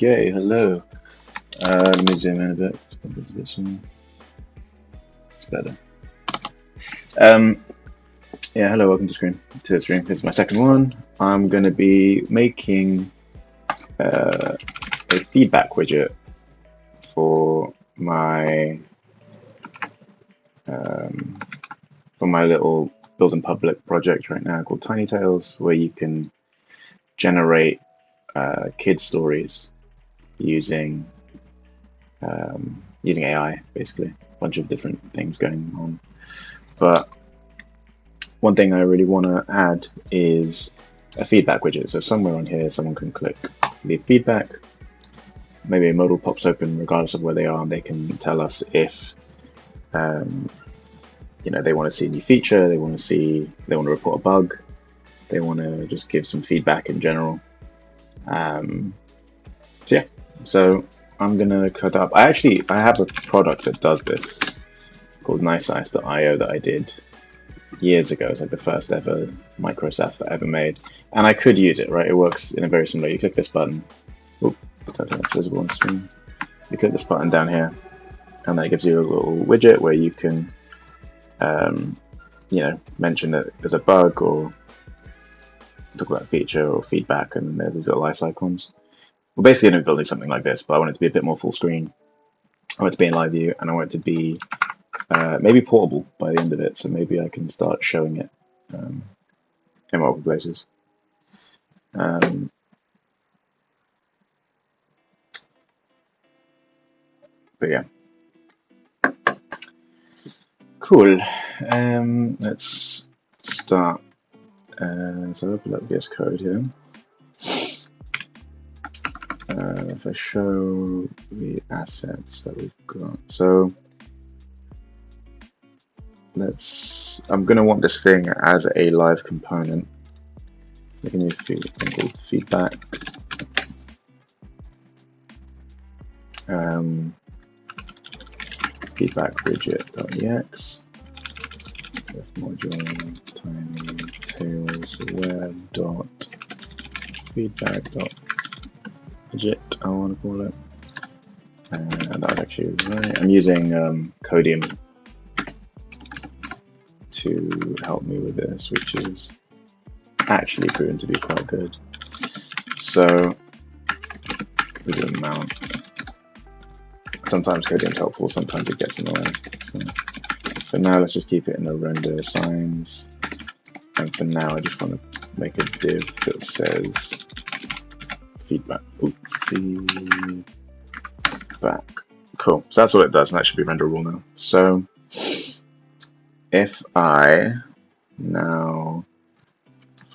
Okay, hello. Let me zoom in a bit. I think it's a bit small. It's better. Yeah, hello, welcome to the stream. This is my second one. I'm going to be making a feedback widget for my little build in public project right now called Tiny Tales, where you can generate kid stories using AI, basically. A bunch of different things going on. But one thing I really want to add is a feedback widget. So somewhere on here, someone can click leave feedback. Maybe a modal pops open regardless of where they are, and they can tell us if they want to see a new feature, they want to report a bug, they want to just give some feedback in general. So I'm gonna cut up. I have a product that does this called nicesize.io that I did years ago. It's like the first ever micro SaaS that I ever made, and I could use it. Right, it works in a very similar way. You click this button. Oop, I don't think that's visible on screen. You click this button down here, and then it gives you a little widget where you can, mention that there's a bug or talk about a feature or feedback, and there's these little ice icons. We're basically going to be building something like this, but I want it to be a bit more full screen. I want it to be in LiveView, and I want it to be maybe portable by the end of it, so maybe I can start showing it in multiple places. But yeah. Cool. Let's start. So open up VS Code here. If I show the assets that we've got, so I'm going to want this thing as a live component. We can use thing called feedback. Feedback widget.ex. Module tiny tails web dot feedback dot widget, I want to call it. And that's actually right. I'm using Codium to help me with this, which is actually proven to be quite good. So we do mount. Sometimes Codium's helpful, sometimes it gets in the way. So for now, let's just keep it in the render signs. And for now, I just want to make a div that says feedback. Feedback. Cool. So that's what it does, and that should be renderable now. So if I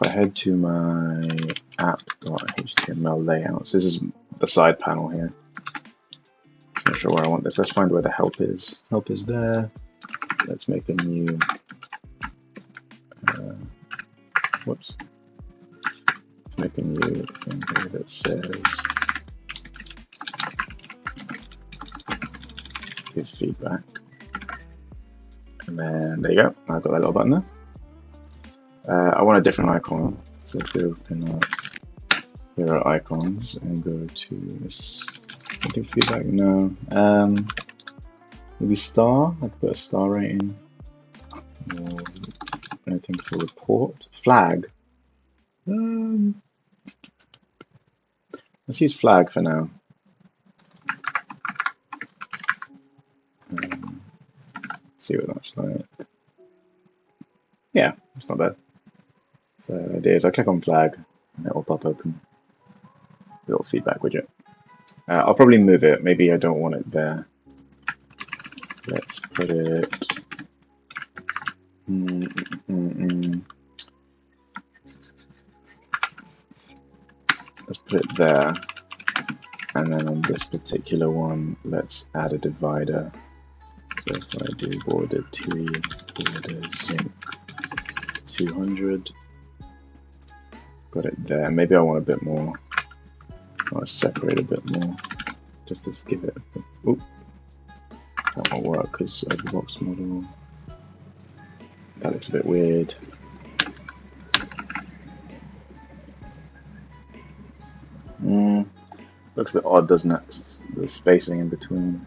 head to my app.html layouts, this is the side panel here. I'm not sure where I want this. Let's find where the help is. Help is there. Let's make a new. Whoops. Let's make a new thing here that says give feedback. And then there you go. I've got that little button there. I want a different icon. So here are icons, and go to this. I think feedback. No. Maybe star. I could put a star rating. Anything for report. Flag. Let's use flag for now. See what that's like. Yeah, it's not bad. So the idea is I click on flag, and it will pop open. A little feedback widget. I'll probably move it. Maybe I don't want it there. Let's put it. Let's put it there, and then on this particular one, let's add a divider. So if I do border T, border zinc 200, got it there. Maybe I want a bit more. I want to separate a bit more, just to give it a bit. Oop. That won't work because of the box model. That looks a bit weird. Looks a bit odd, doesn't it? The spacing in between,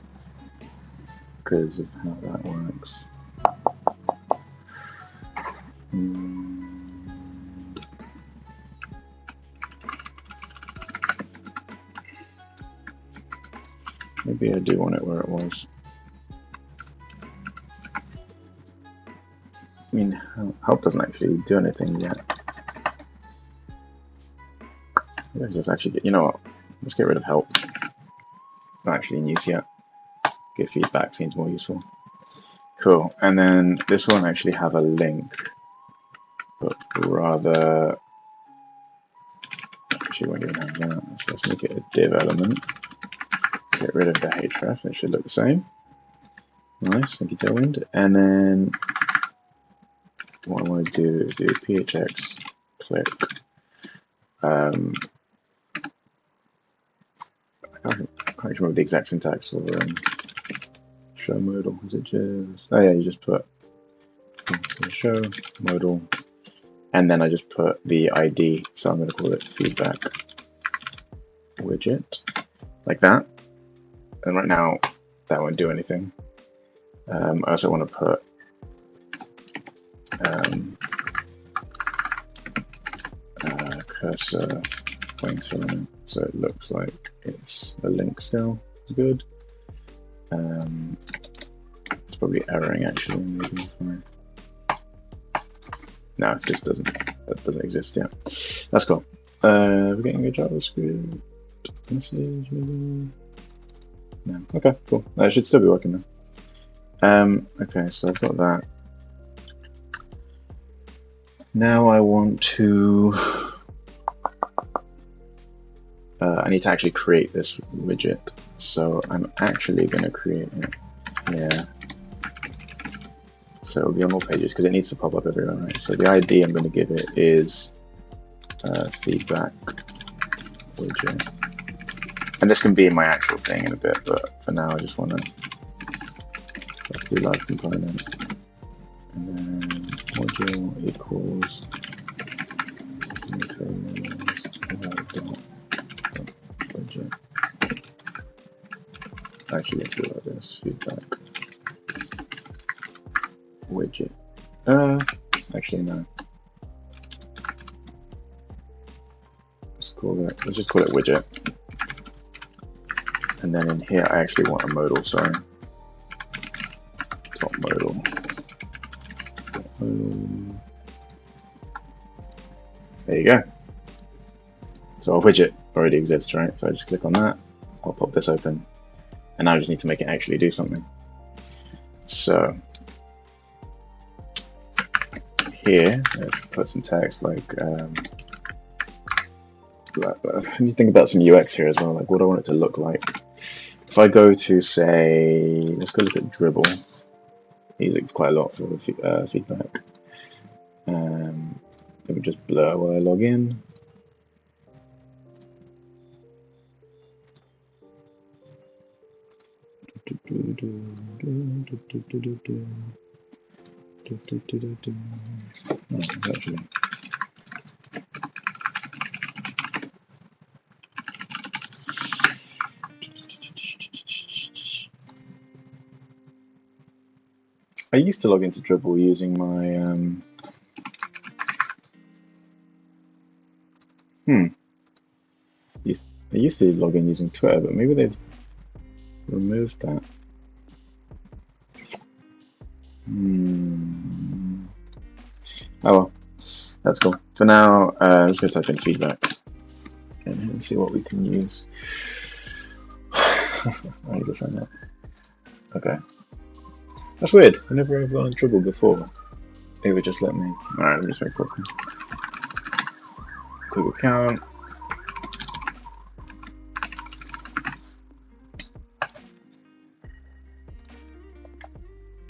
because of how that works. Maybe I do want it where it was. I mean, help doesn't actually do anything yet. Let's just actually get, you know what? Let's get rid of help. Not actually in use yet. Give feedback seems more useful. Cool. And then this won't actually have a link, but rather, actually won't even have that. So let's make it a div element. Get rid of the href. It should look the same. Nice. Thank you, Tailwind. And then what I want to do is do phx click. I can't remember the exact syntax for show modal. Is it just? Oh yeah, you just put show modal, and then I just put the ID. So I'm going to call it feedback widget, like that. And right now, that won't do anything. I also want to put cursor pointer on it, so it looks like it's a link still. It's good. It's probably erroring actually. Maybe fine. No, it just doesn't. That doesn't exist yet. That's cool. We're getting a JavaScript message. Maybe. No. Okay, cool. That should still be working then. Okay, so I've got that. Now I want to. I need to actually create this widget. So I'm actually going to create it here. So it'll be on all pages because it needs to pop up everywhere, right? So the ID I'm going to give it is feedback widget. And this can be in my actual thing in a bit, but for now I just want to do live component. And then module equals widget. Actually, let's do like this, feedback widget. Actually no. Let's just call it widget. And then in here I actually want a modal, sorry. Top modal. There you go. So our widget already exists, right? So I just click on that, I'll pop this open, and now I just need to make it actually do something. So here, let's put some text like, I need to think about some UX here as well, like what I want it to look like. If I go to say, let's go look at Dribble. I use it quite a lot for feedback. Let me just blur while I log in. Actually. I used to log into Dribble using my I used to log in using Twitter, but maybe they've removed that. Oh well, that's cool. For now, I'm just going to type in feedback and see what we can use. I need to sign up. Okay. That's weird. I never have gone in Dribble before. They would just let me. Alright, let me just make quick account.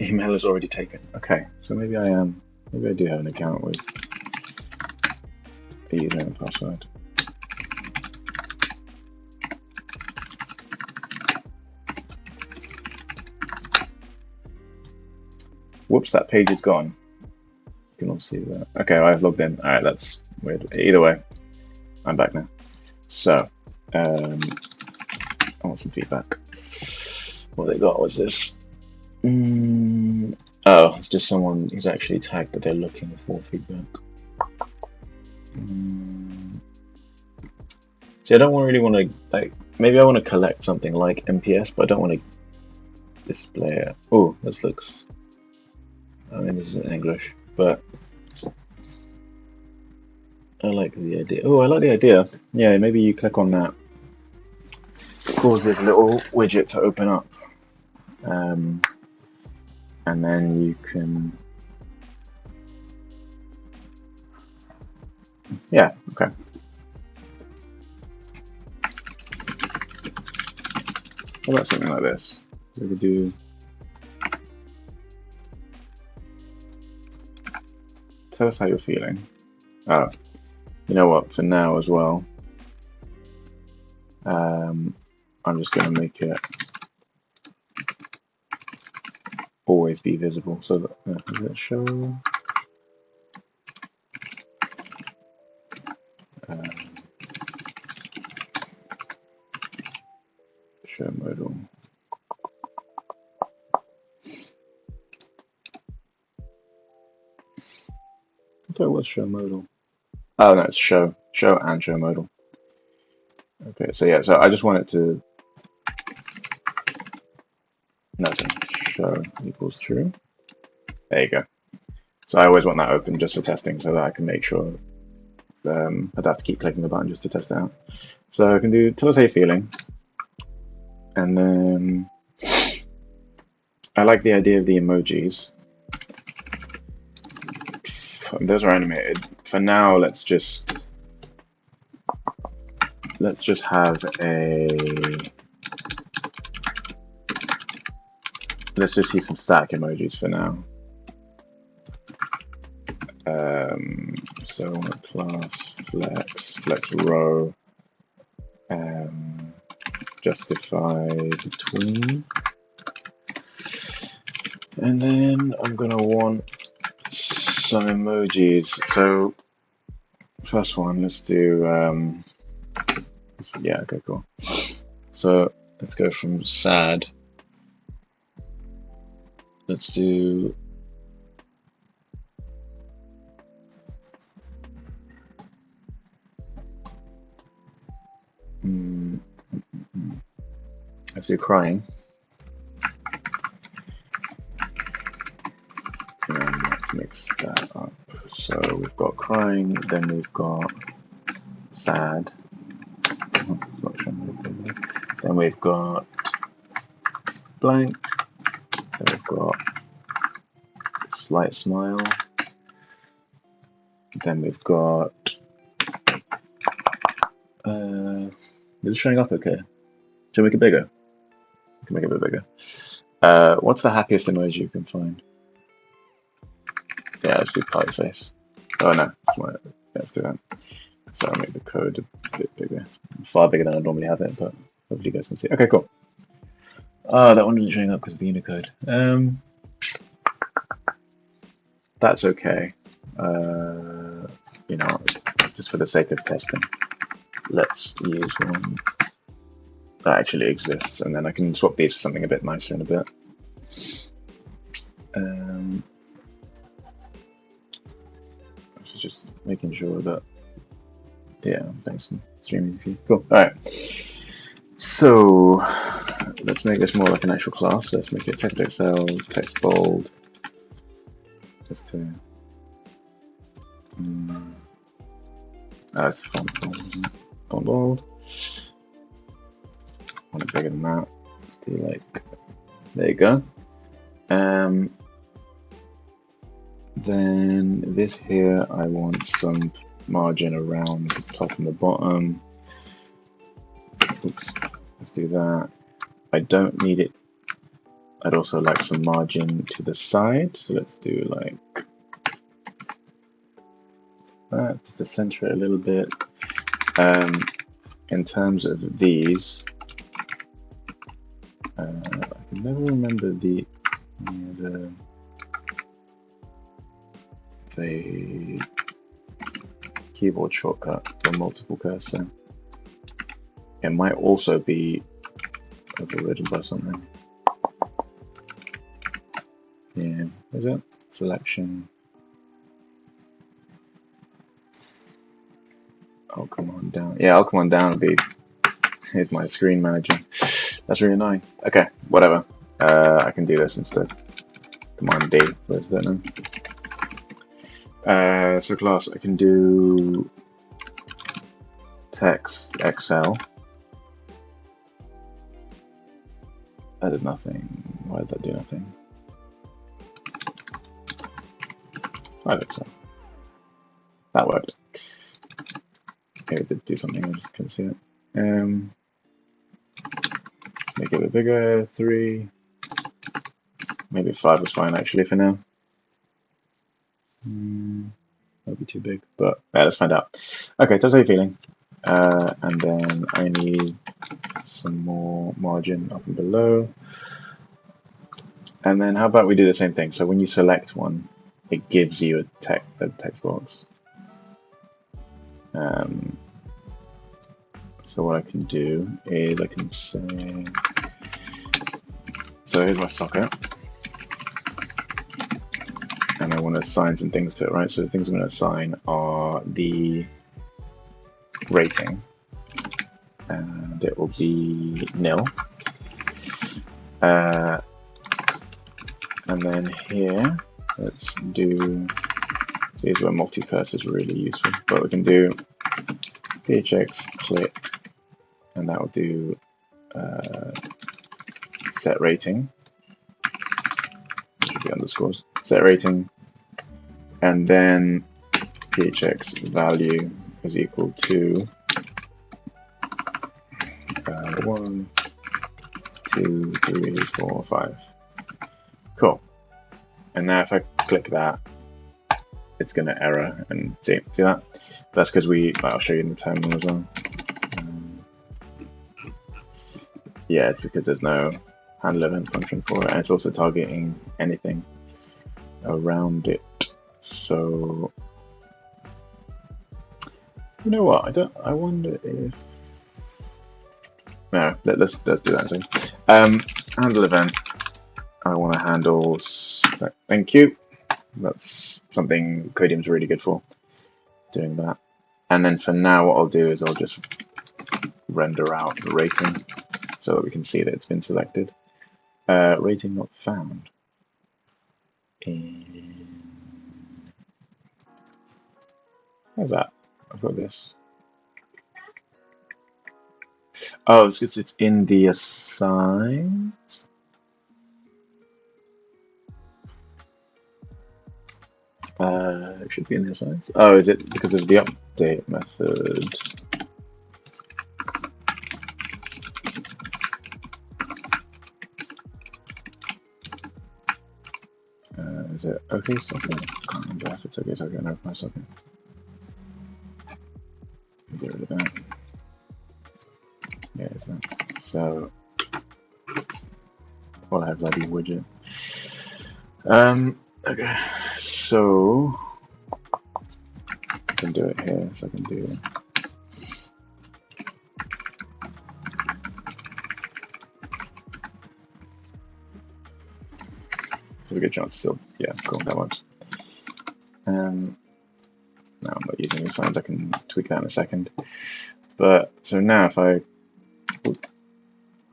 Email is already taken. Okay, so maybe I am. Maybe I do have an account with a username and password. Whoops, that page is gone. You can all see that. Okay, well, I've logged in. All right, that's weird. Either way, I'm back now. So, I want some feedback. What they got was this. Oh, it's just someone who's actually tagged that they're looking for feedback. See, I don't really want to, like, maybe I want to collect something like MPS, but I don't want to display it. Oh, this looks, I mean, this is in English, but I like the idea. Oh, I like the idea. Yeah, maybe you click on that, cause this little widget to open up. And then you can, yeah, okay. What about something like this? We could do, tell us how you're feeling. Oh, you know what, for now as well, I'm just going to make it always be visible, so that does it show? Show modal. I thought it was show modal. Oh no, it's show and show modal. Okay, so yeah, so I just want it to nothing. Show equals true. There you go. So I always want that open just for testing, so that I can make sure I'd have to keep clicking the button just to test it out. So I can do tell us how you're feeling, and then I like the idea of the emojis. Those are animated. For now, let's just have a, let's just see some stack emojis for now. So I want class flex row, justify between, and then I'm gonna want some emojis. So first one, let's do yeah, okay, cool. So let's go from sad. Let's do let's do crying. And let's mix that up. So we've got crying, then we've got sad. Then we've got blank. Then we've got slight smile. Then we've got is it showing up okay? Should we make it bigger? We can make it a bit bigger. What's the happiest emoji you can find? Yeah, let's do party face. Oh no, yeah, let's do that. So I'll make the code a bit bigger. Far bigger than I normally have it, but hopefully you guys can see. Okay, cool. That one isn't showing up because of the Unicode. That's okay. You know, just for the sake of testing, let's use one that actually exists, and then I can swap these for something a bit nicer in a bit. So just making sure that, yeah, thanks for streaming with you. Cool. All right. So let's make this more like an actual class. Let's make it text Excel, text bold, just to. It's font bold. I want it bigger than that. Let's do like, there you go. Then this here, I want some margin around the top and the bottom. Oops, let's do that. I don't need it. I'd also like some margin to the side, so let's do like that, just to center it a little bit. In terms of these, I can never remember the keyboard shortcut for multiple cursor. It might also be overridden by something. Yeah, is it? Selection. I'll come on down. Yeah, I'll come on down and be. Here's my screen manager. That's really annoying. Okay, whatever. I can do this instead. Command D. Where's that now? So class, I can do text XL. That did nothing. Why did that do nothing? I think so. That worked. Okay, it did do something, I just couldn't see it. Make it a bit bigger, 3. Maybe 5 is fine actually for now. That'd be too big, but yeah, let's find out. Okay, that's how you're feeling. And then I need some more margin up and below. And then how about we do the same thing? So when you select one, it gives you a text box. So what I can do is I can say, so here's my socket, and I want to assign some things to it, right? So the things I'm going to assign are the rating, and it will be nil. And then here, let's do, so here's where multi-cursor is really useful, but we can do phx click, and that will do set rating, should be underscores, set rating, and then phx value is equal to 1, 2, 3, 4, 5. Cool. And now if I click that, it's going to error, and see that? That's because I'll show you in the terminal as well. Yeah, it's because there's no handle event function for it, and it's also targeting anything around it. So, you know what? I wonder if. No, let's do that. Handle event. I want to handle. Thank you. That's something Codium's really good for, doing that. And then for now, what I'll do is I'll just render out the rating so that we can see that it's been selected. Rating not found. How's that? I've got this. Oh, it's because it's in the assigned. It should be in the assigned. Oh, is it because of the update method? Is it okay socket? I can't remember if it's okay socket or no socket. Get rid of that. Yeah, it's that. So, well, I have bloody widget. Okay, so I can do it here. So I can do. There's a good chance still. Yeah, cool. That works. No, I'm not using the signs. I can tweak that in a second. But so now if I,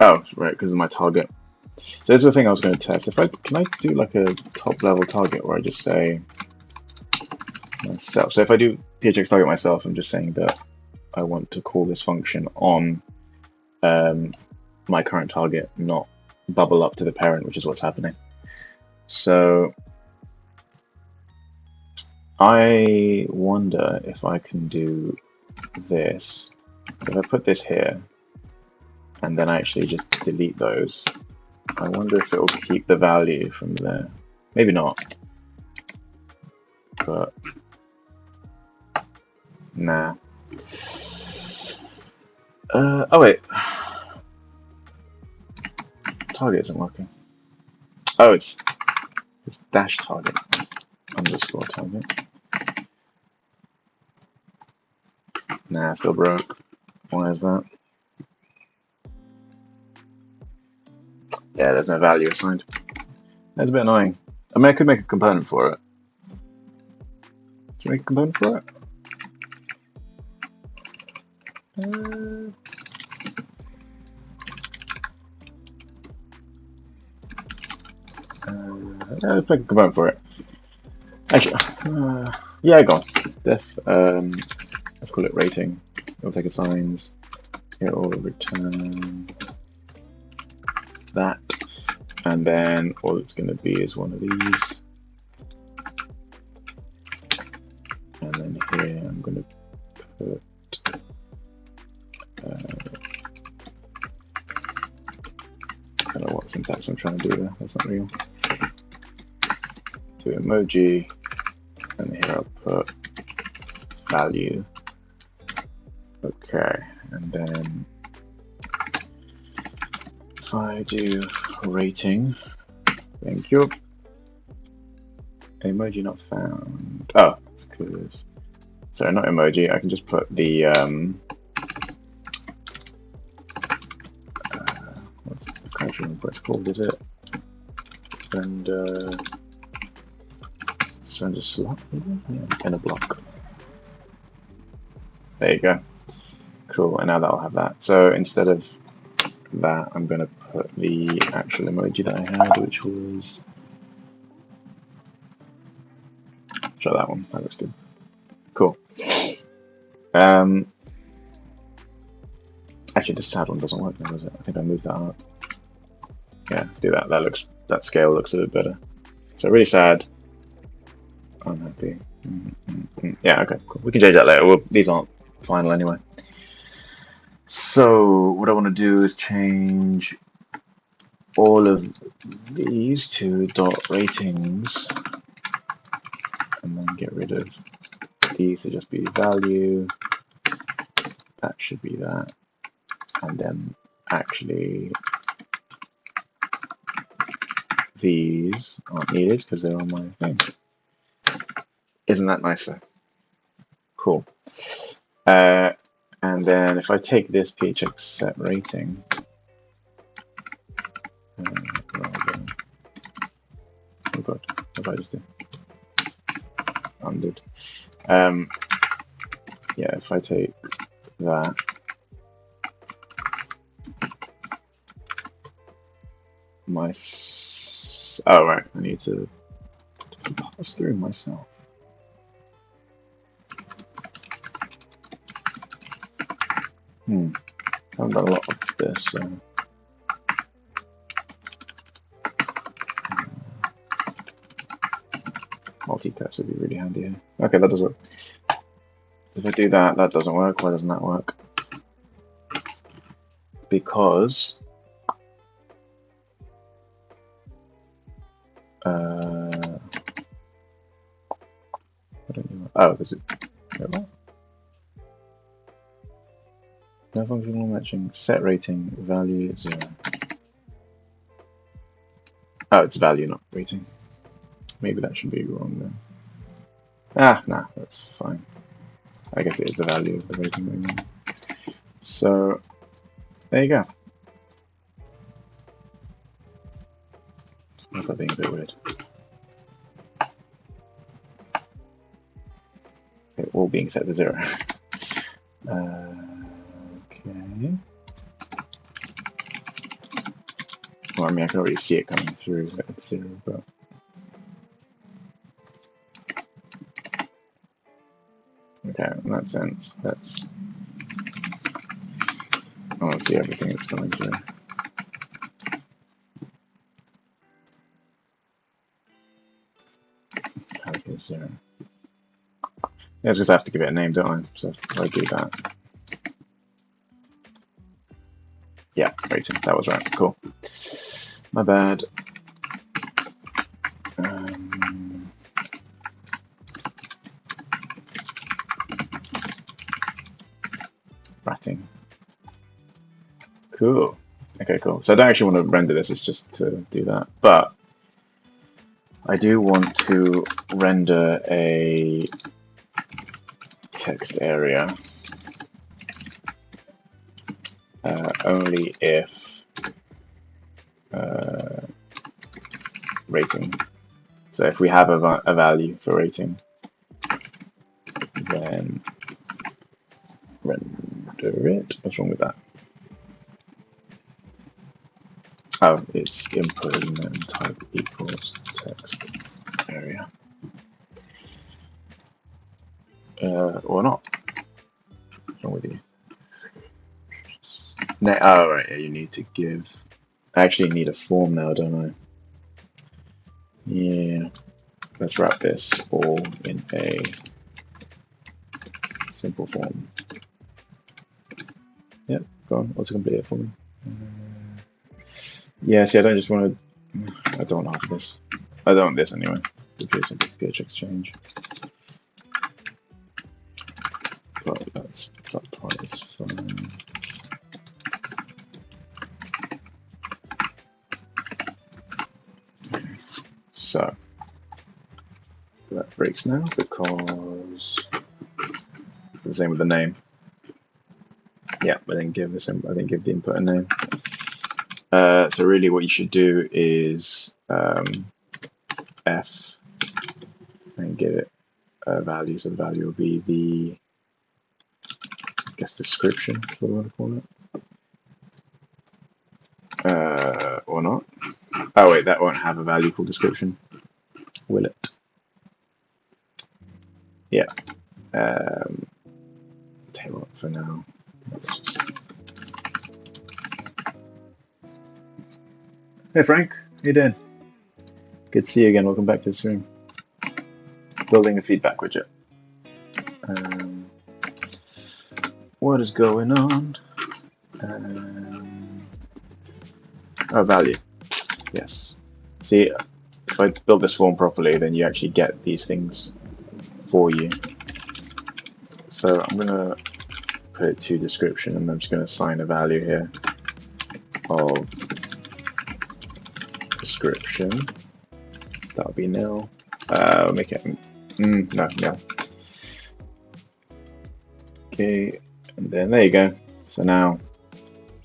oh right, because of my target. So here's the thing I was going to test. Can I do like a top level target where I just say myself? So if I do phx target myself, I'm just saying that I want to call this function on my current target, not bubble up to the parent, which is what's happening. So I wonder if I can do this. If I put this here and then I actually just delete those, I wonder if it will keep the value from there. Maybe not. But nah. Oh wait. Target isn't working. Oh, it's dash target underscore target. Nah, still broke. Why is that? Yeah, there's no value assigned. That's a bit annoying. I mean, I could make a component for it. Should I make a component for it? Let's make a component for it. Actually, yeah, go on. Def, let's call it rating. It'll take assigns. It will return that, and then all it's going to be is one of these. And then here I'm going to put I don't know what syntax I'm trying to do there. That's not real. To emoji, and here I'll put value. Okay, and then if I do rating, thank you. Emoji not found. Oh, because sorry, not emoji. I can just put the I can't remember what it's called. Is it surrender slot? Yeah, in a block. There you go. Cool, and now that'll have that. So instead of that, I'm going to put the actual emoji that I had, which was, try that one. That looks good. Cool. Actually, the sad one doesn't work now, does it? I think I moved that up. Yeah, let's do that. That scale looks a bit better. So really sad. I'm happy. Yeah, okay, cool. We can change that later. Well, these aren't final anyway. So what I want to do is change all of these to dot ratings, and then get rid of these to just be value. That should be that, and then actually these aren't needed because they're on my thing. Isn't that nicer? Cool. And then if I take this phx set rating, oh god, what did I just do? Undid. Yeah, if I take that, oh right, I need to pass through myself. I haven't done a lot of this, so multi-cuts would be really handy here. Okay, that does work. If I do that, that doesn't work. Why doesn't that work? Because oh, there's a no functional matching set rating value 0. Oh, it's value, not rating. Maybe that should be wrong then. Nah, that's fine. I guess it is the value of the rating. So there you go. What's that being a bit weird? Okay, all being set to 0. Okay. Well, I mean, I can already see it coming through at 0, but okay, in that sense, I want to see everything that's coming through. Okay, 0. Yeah, I just have to give it a name, don't I? So if I do that. Yeah, rating, that was right. Cool. My bad. Ratting. Cool. Okay, cool. So I don't actually want to render this, it's just to do that. But I do want to render a text area only if rating. So if we have a value for rating, then render it. What's wrong with that? Oh, it's input and then type equals text area. Or not. What's wrong with you? Oh, right, yeah, you need to give. I actually need a form now, don't I? Yeah. Let's wrap this all in a simple form. Yep, go on, let's complete it for me. Yeah, see, I don't just want to. I don't want half of this. I don't want this anyway. The PH exchange. But that's that part is fine. So that breaks now because the same with the name. Yeah, I didn't give the input a name. So really, what you should do is F and give it a value. So the value will be the, I guess, description, is what I want to call it. Or not. Oh wait, that won't have a value called description, will it? Yeah. Tell you what, for now, Hey Frank, how you doing? Good to see you again. Welcome back to the stream. Building a feedback widget. What is going on? Oh, value. Yes. See, if I build this form properly, then you actually get these things for you. So I'm going to put it to description, and I'm just going to assign a value here of description. That'll be nil. Make it no. Okay, and then there you go. So now,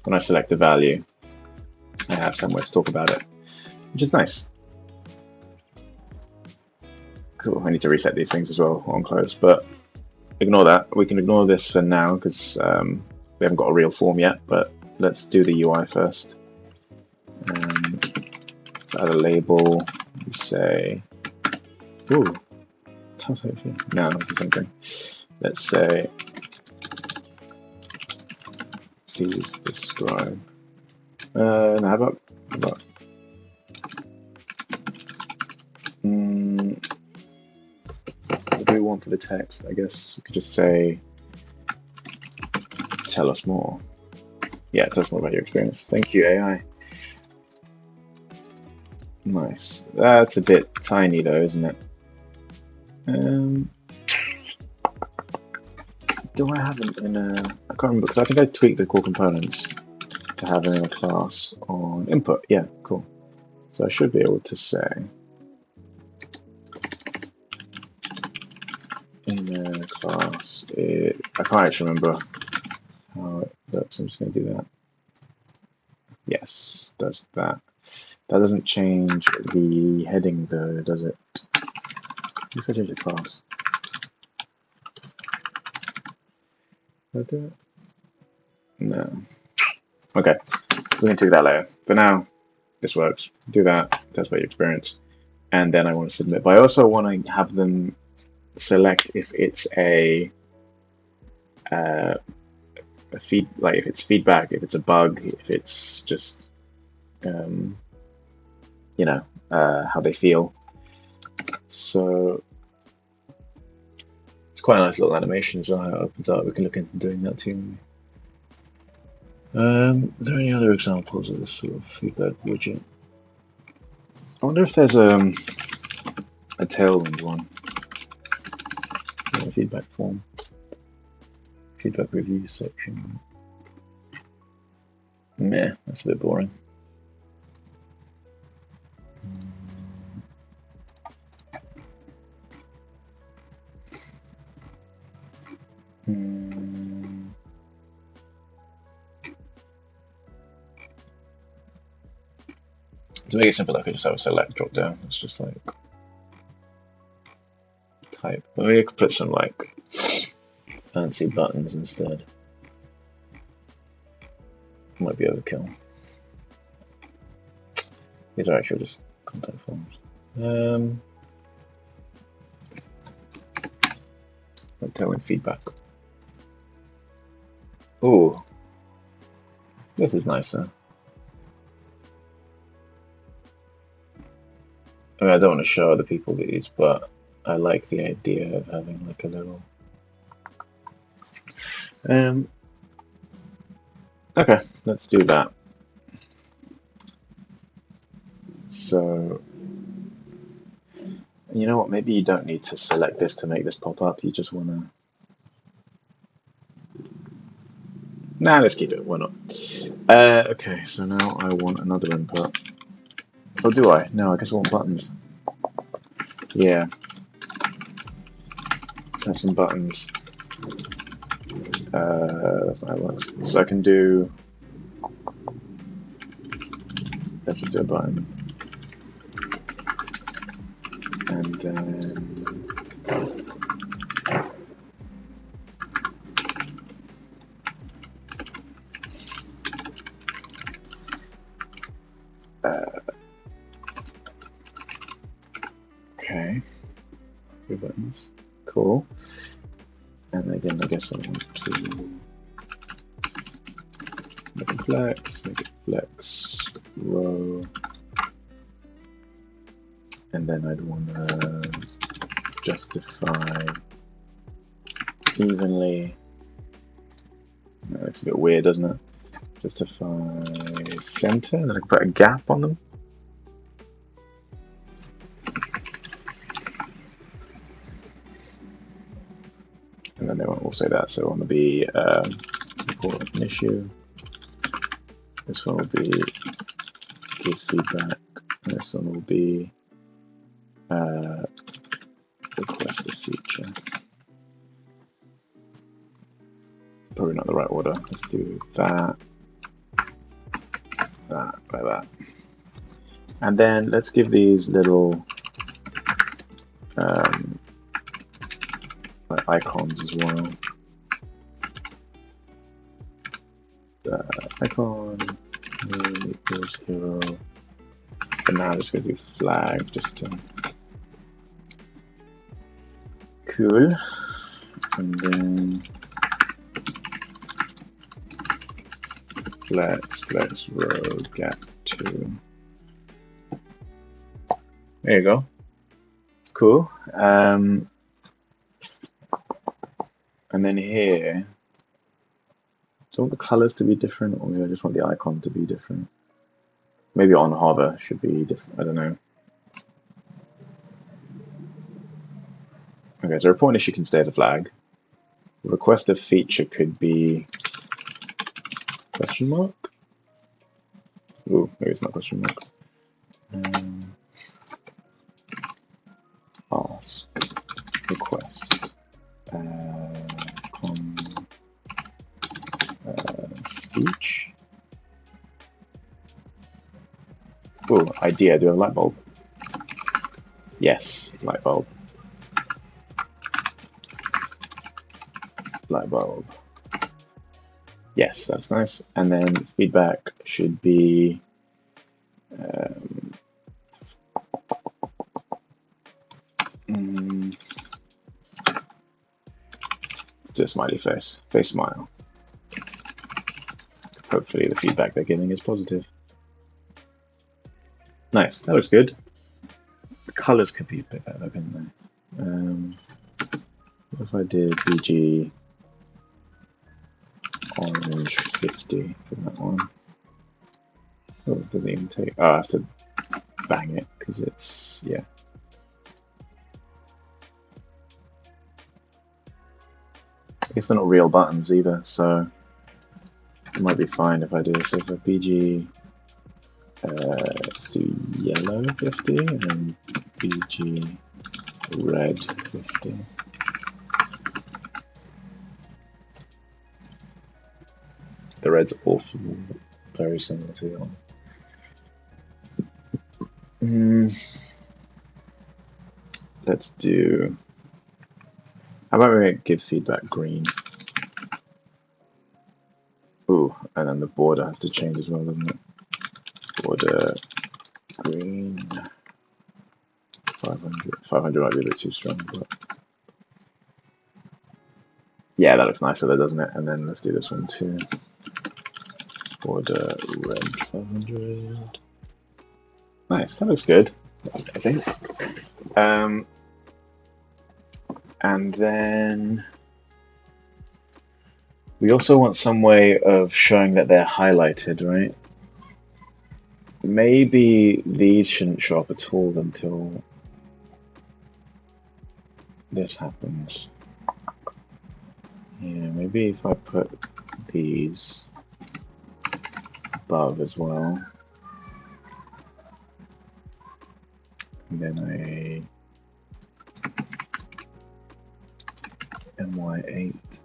when I select the value, I have somewhere to talk about it, which is nice. Cool. I need to reset these things as well on close, but ignore that. We can ignore this for now because we haven't got a real form yet. But let's do the UI first. Add a label. Say, ooh, no, it's the same thing. Let's say, please describe. No, how about what do we want for the text? I guess we could just say, tell us more. Yeah, tell us more about your experience. Thank you, AI. Nice. That's a bit tiny though, isn't it? Do I have it in a... I can't remember, because I think I tweaked the core components to have it in a class on input. Yeah, cool. So I should be able to say in a class, I can't actually remember how it looks. I'm just going to do that. Yes, does that. That doesn't change the heading though, does it? If I change the class. Did I do it? No. Okay, we can do that later. For now, this works. Do that, that's about your experience. And then I want to submit. But I also want to have them select if it's a feed, like if it's feedback, if it's a bug, if it's just you know, how they feel. So it's quite a nice little animation, so it opens up. We can look into doing that too. Are there any other examples of this sort of feedback widget? I wonder if there's a Tailwind one. Yeah, feedback form. Feedback review section. Meh, that's a bit boring. To make it simple, I could just have a select drop down. It's just like type. Maybe I could put some like fancy buttons instead. Might be overkill. These are actually just contact forms. Tailwind feedback. Ooh, this is nicer. I mean, I don't want to show other people these, but I like the idea of having like a little. Okay, let's do that. So, you know what? Maybe you don't need to select this to make this pop up. You just want to. Nah, let's keep it. Why not? Okay, so now I want another input. Oh, do I? No, I guess I want buttons. Yeah. Let's have some buttons. That's not how it works. So I can do. Let's just do a button. And then. Okay. Two buttons. Cool. And again, I guess I want to make it flex, row. And then I'd want to justify evenly. That looks a bit weird, doesn't it? Justify center, and then I can put a gap on them. And then they won't all say that, so I want to be report an issue. This one will be give feedback. And this one will be request a feature. Probably not the right order. Let's do that, that, like that. And then let's give these little like icons as well. Icon equals hero. And now I'm just going to do flag just to. Cool. And then flex row gap 2. There you go. Cool. And then here, do you want the colors to be different, or maybe I just want the icon to be different? Maybe on hover should be different. I don't know. Okay, so report issue can stay as a flag. Request a feature could be question mark. Ooh, maybe it's not question mark. Ask request speech. Ooh, idea. Do a light bulb? Yes, light bulb. Light bulb. Yes, that's nice. And then feedback should be do a smiley face smile. Hopefully the feedback they're giving is positive. Nice, that looks good. The colors could be a bit better, couldn't they? What if I did BG orange 50 for that one? Oh, it doesn't even take. Oh, I have to bang it because it's, yeah. I guess they're not real buttons either, so it might be fine if I do. So for BG, let's do yellow 50 and BG red 50. The red's awful, very similar to the other one. Let's do. How about we give feedback green? Ooh, and then the border has to change as well, doesn't it? Border green. 500. 500 might be a bit too strong, but yeah, that looks nicer there, doesn't it? And then let's do this one too. Border red 500. Nice, that looks good, I think. And then we also want some way of showing that they're highlighted, right? Maybe these shouldn't show up at all until this happens. Yeah, maybe if I put these above as well, and then MY8.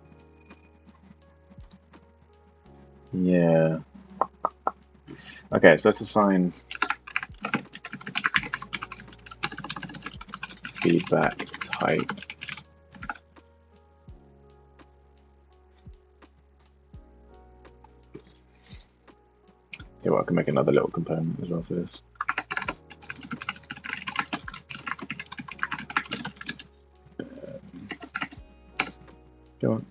Yeah. Okay, so let's assign feedback type. Yeah, well, I can make another little component as well for this. Go on.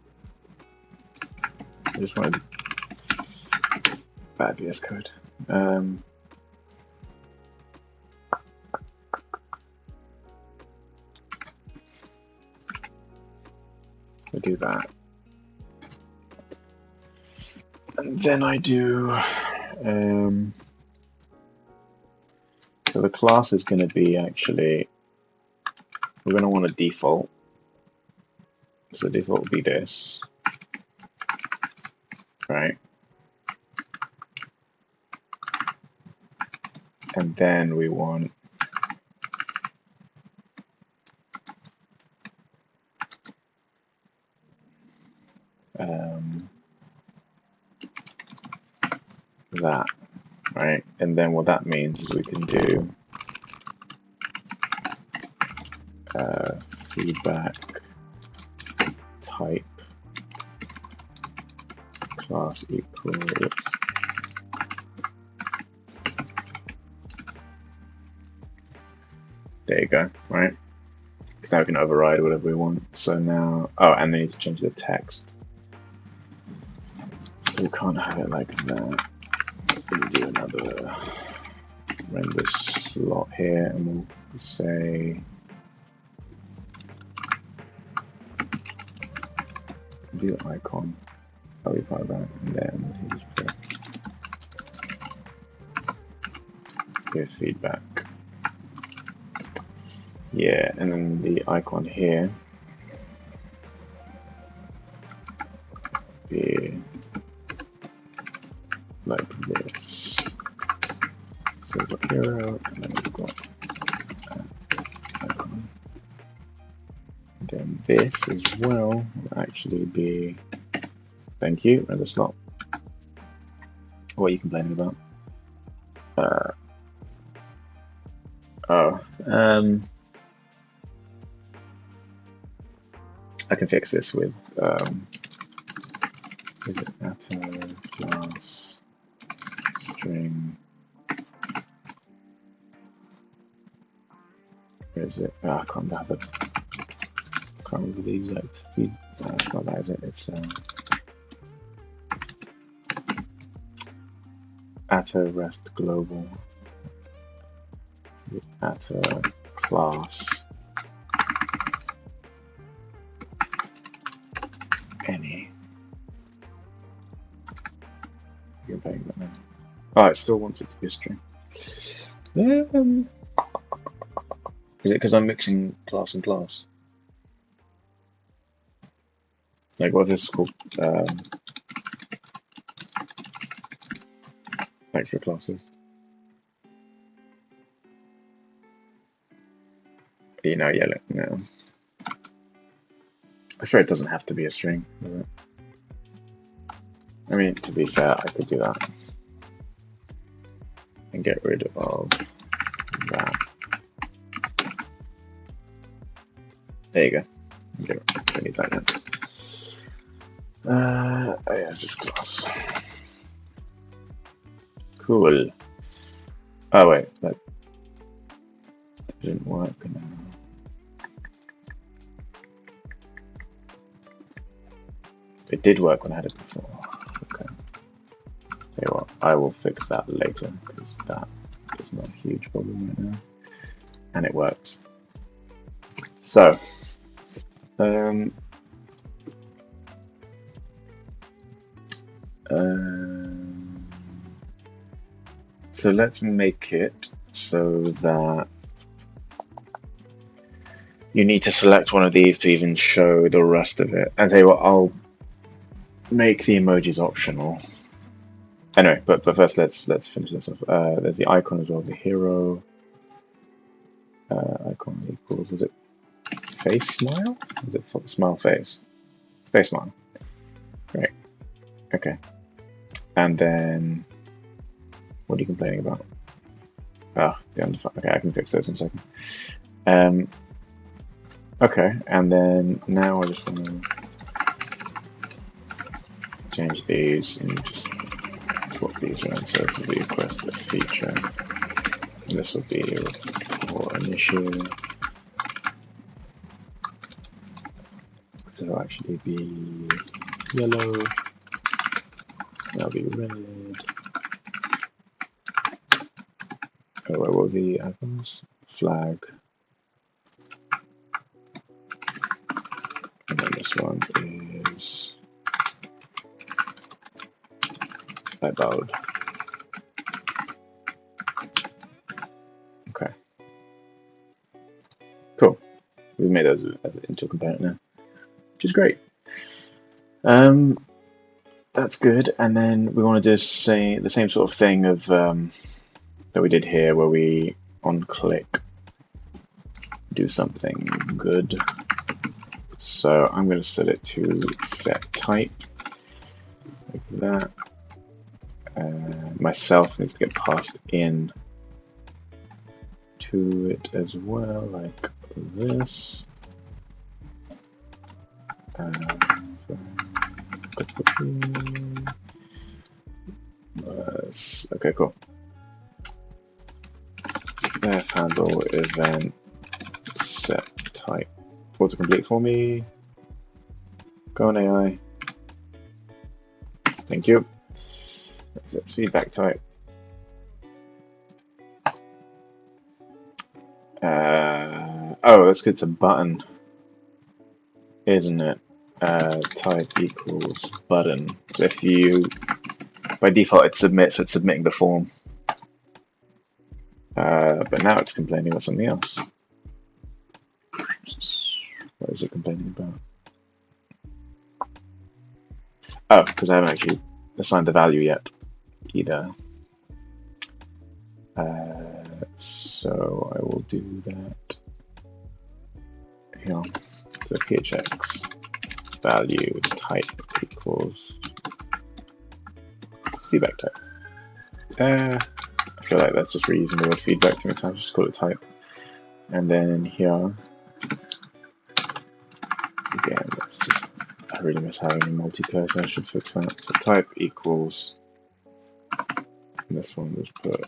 I just wanted bad VS Code. I do that. And then I do, so the class is going to be actually, we're going to want a default. So default will be this, right? And then we want that, right? And then what that means is we can do feedback type class equals there you go, right? Because now we can override whatever we want. So now, oh, and they need to change the text. So we can't have it like that. We'll do another render slot here, and we'll say do icon. I'll be part of that, and then here's give feedback. Yeah, and then the icon here be like this. So we've got hero, and then we've got icon. And then this as well will actually be thank you, render slot. What are you complaining about? I can fix this with is it atom class string? Where is it? Oh, I can't have it. I can't remember the exact feed. It's not that, is it? It's atta rest global. Atta class any. You're paying that now. Oh, it still wants it to be a string. Is it because I'm mixing class and class? Like, what if this is called extra classes? You know, yeah, look, no. I swear it doesn't have to be a string, does it? I mean, to be fair, I could do that and get rid of that. There you go. Don't need that yet. Oh yeah, it's just class. Cool. Oh wait, that didn't work now. It did work when I had it before. Okay. Tell you what, I will fix that later because that is not a huge problem right now. And it works. So, so let's make it so that you need to select one of these to even show the rest of it. And tell you what, I'll make the emojis optional. Anyway, but first let's finish this off. There's the icon as well, the hero icon equals, was it face smile? Was it smile face? Face smile. Great. Okay. And then what are you complaining about? Ah, the undefined. Okay, I can fix those in a second. Okay, and then now I just want to change these and just swap these around. So this will be request a feature, and this will be report an issue. So it'll actually be yellow, that'll be red. Oh, what were the icons? Flag. And then this one is light bulb. Okay. Cool. We've made those into a component now, which is great. That's good. And then we want to just say the same sort of thing of that we did here, where we on click do something good. So I'm going to set it to set type like that. Myself needs to get passed in to it as well, like this. Okay, cool. Def handle event set type. Autocomplete for me. Go on AI. Thank you. That's feedback type. Oh, that's good. It's a button, isn't it? Type equals button. So if you, by default, it submits, so it's submitting the form. But now it's complaining about something else. What is it complaining about? Oh, because I haven't actually assigned the value yet either. So I will do that here. So phx value type equals feedback type. I feel like that's just reusing the word feedback too many times. Just call it type. And then here, again, that's just, I really miss having a multi-cursor. I should fix that. So type equals, and this one was put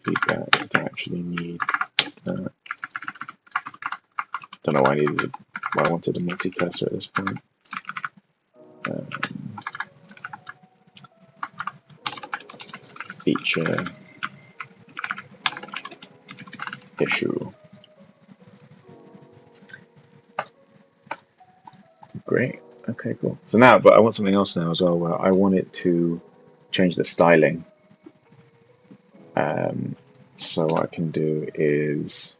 feedback. I don't actually need that. Don't know why I wanted a multi-cursor at this point. Feature issue. Great. Okay, cool. So now, but I want something else now as well, where I want it to change the styling. So what I can do is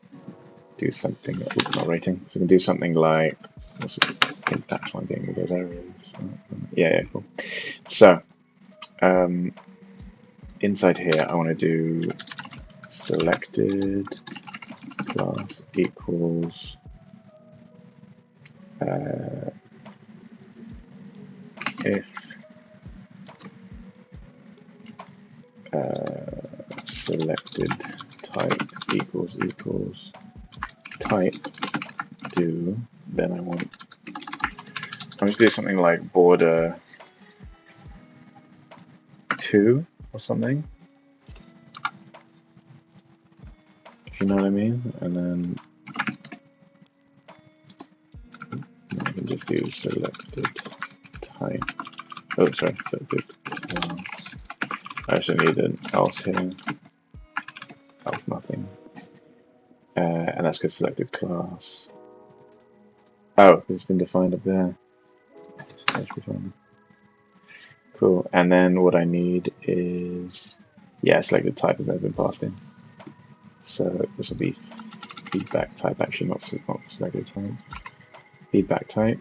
do something. Oops, not rating. So we can do something like, what's the impact one being with those areas? Yeah, cool. So inside here, I want to do selected class equals if selected type equals type do, then I'm just do something like border 2 or something, if you know what I mean, and then I can just do selected type. Oh, sorry, selected class. I actually need an else here, else nothing, and that's because selected class. Oh, it's been defined up there. Cool. And then what I need is, yeah, selected type has never been passed in. So this will be feedback type, actually not selected type. Feedback type.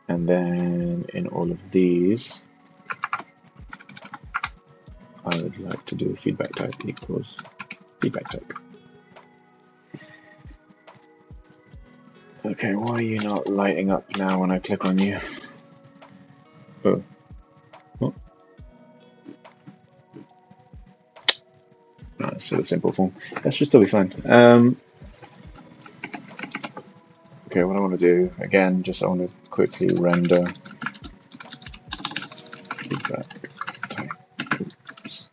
And then in all of these, I would like to do feedback type equals feedback type. Okay, why are you not lighting up now when I click on you? Oh. Oh. No, it's for the simple form. That should still be fine. Okay, what I want to do, again, just I want to quickly render feedback type. Oops.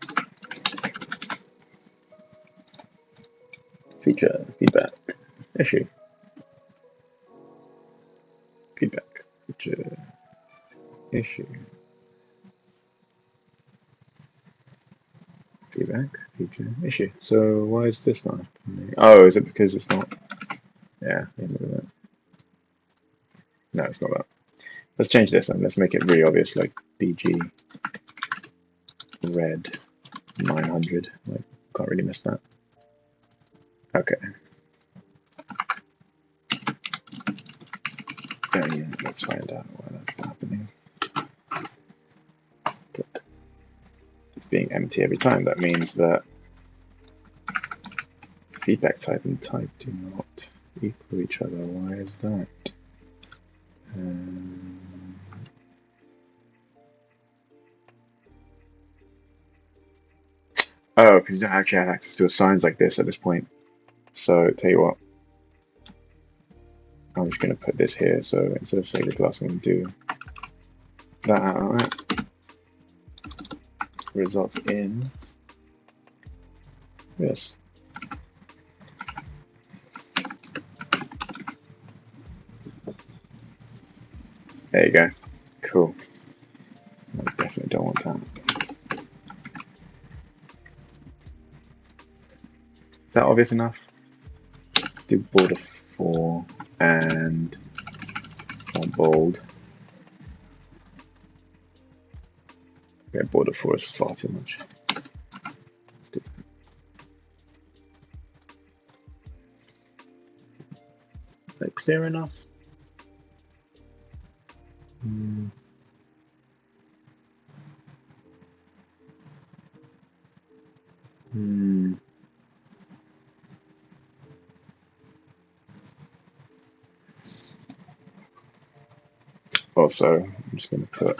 Feature, feedback, issue. Feedback, feature, issue. Feedback, feature, issue. So why is this not happening? Oh, is it because it's not? Yeah, look at that. No, it's not that. Let's change this and let's make it really obvious, like BG red 900. Like, can't really miss that. Okay. Oh yeah, let's find out why that's happening. Look, it's being empty every time. That means that feedback type and type do not equal each other. Why is that? Oh, because you don't actually have access to assigns like this at this point. So tell you what, I'm just going to put this here. So instead of selected class, I'm going to do that out of that. Results in this. There you go. Cool. I definitely don't want that. Is that obvious enough? Let's do border 4 and font bold. Okay, border 4 is far too much. Let's do that. Is that clear enough? Also, I'm just going to put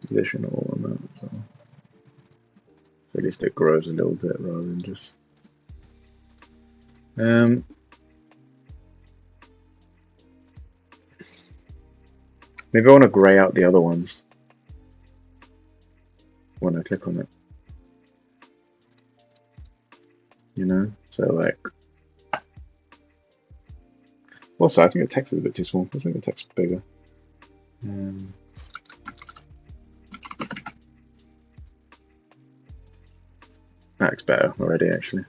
positional on that as well. So at least it grows a little bit rather than just. Maybe I want to grey out the other ones when I click on it. You know, so like. Also, I think the text is a bit too small. Let's make the text bigger. That looks better already, actually.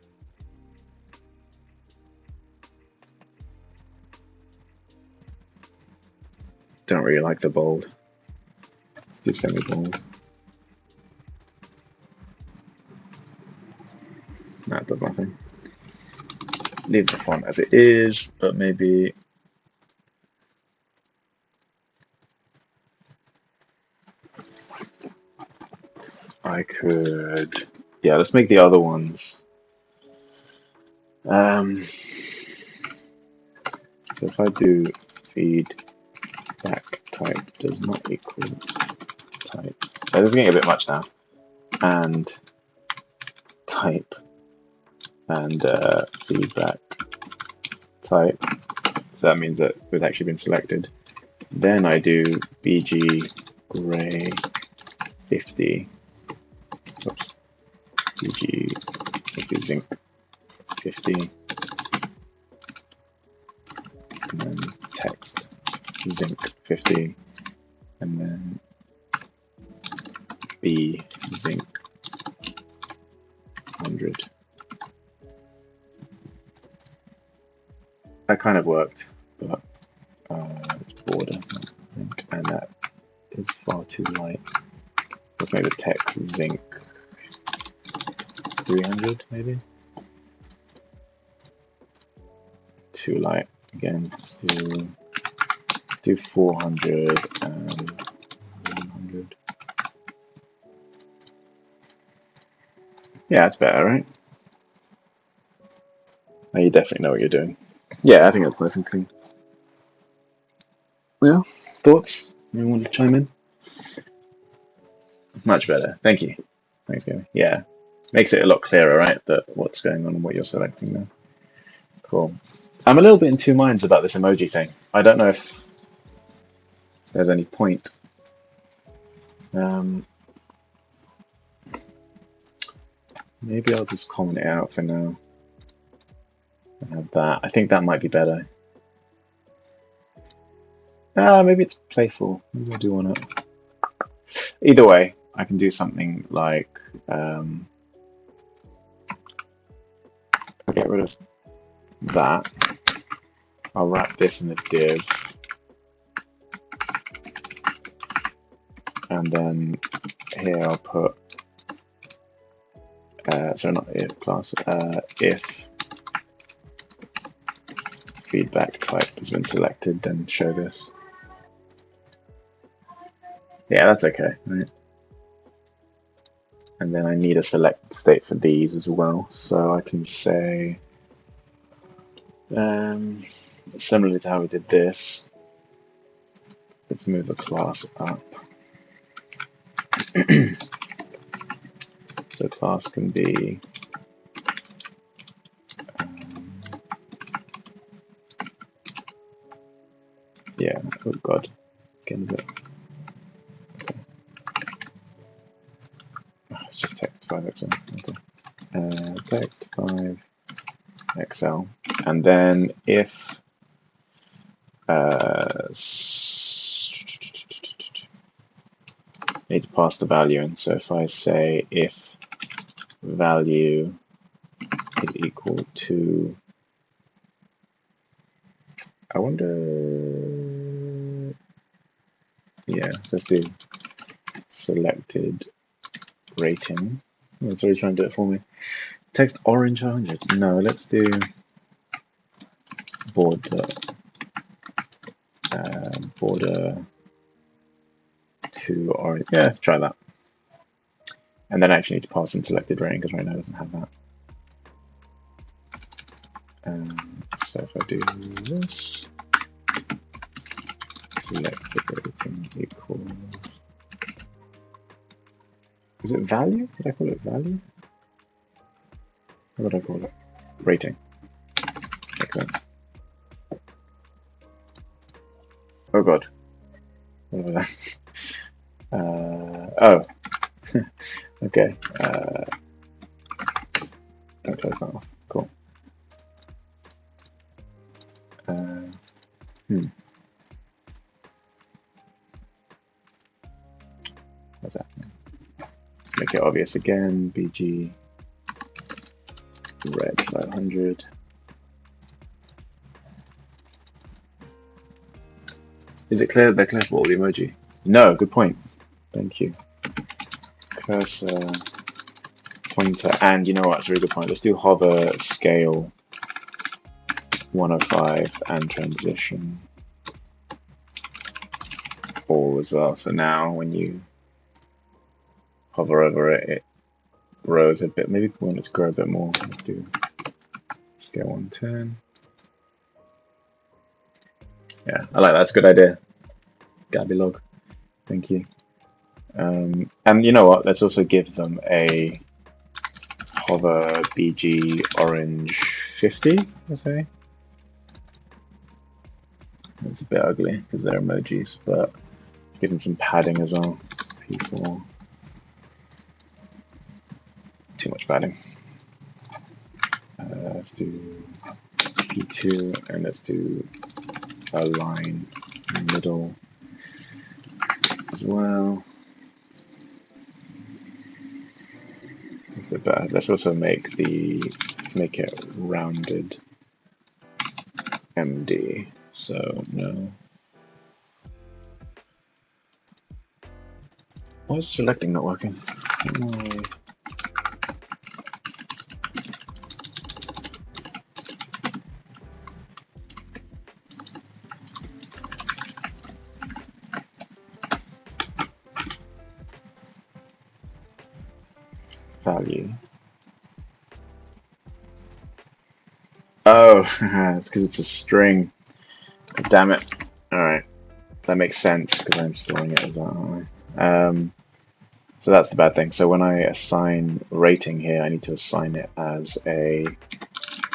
Don't really like the bold. Let's do semi-bold. That does nothing. Leave the font as it is, but maybe I could, yeah, let's make the other ones. So if I do feedback type does not equal type. This is getting a bit much now. And type and feedback type. So that means that it's actually been selected. Then I do bg gray 50. Oops. bg zinc 50. And then text zinc 50. And then b zinc 100. That kind of worked, but it's border, I think, and that is far too light. Let's make the text zinc 300, maybe. Too light. Again, just do 400 and 100. Yeah, that's better, right? Oh, you definitely know what you're doing. Yeah, I think that's nice and clean. Yeah, thoughts? Anyone want to chime in? Much better. Thank you. Thanks, Gary. Yeah, makes it a lot clearer, right? That what's going on and what you're selecting there. Cool. I'm a little bit in two minds about this emoji thing. I don't know if there's any point. Maybe I'll just comment it out for now. I have that. I think that might be better. Maybe it's playful. Maybe I do want to. Either way, I can do something like I'll get rid of that. I'll wrap this in a div, and then here I'll put sorry, not if class, if feedback type has been selected, then show this. Yeah, that's okay, right? And then I need a select state for these as well, so I can say similarly to how we did this, let's move the class up. So class can be yeah, oh god, getting a bit. Okay. Oh, it's just text 5XL. Okay. Text 5XL, and then if need to pass the value in. So if I say if value is equal to, I wonder, yeah, so let's do selected rating. Oh, it's already trying to do it for me. Text orange 100. No, let's do border to orange. Yeah, let's try that. And then I actually need to pass in selected rating because right now it doesn't have that. So if I do this, selected rating equals, is it value? Did I call it value? What would I call it? Rating. Makes sense. Oh god. What was that? Oh. Okay. Don't close that off. Cool. What's happening? Make it obvious again. BG red 500. Is it clear that they're clear for all the emoji? No, good point. Thank you. Cursor, pointer, and you know what? It's a really good point. Let's do hover, scale 105, and transition all as well. So now when you hover over it, it grows a bit. Maybe we want it to grow a bit more. Let's do scale 110. Yeah, I like that. That's a good idea. Gabby log. Thank you. And you know what? Let's also give them a hover BG orange 50, I say. It's a bit ugly because they're emojis, but give them some padding as well. People, too much padding. Let's do P2 and let's do a line in the middle as well. That's a bit better. Let's also make it rounded MD. So no. Why is selecting not working? Why? Value. Oh, it's because it's a string. Damn it. Alright. That makes sense because I'm storing it as that, aren't I? So that's the bad thing. So when I assign rating here, I need to assign it as a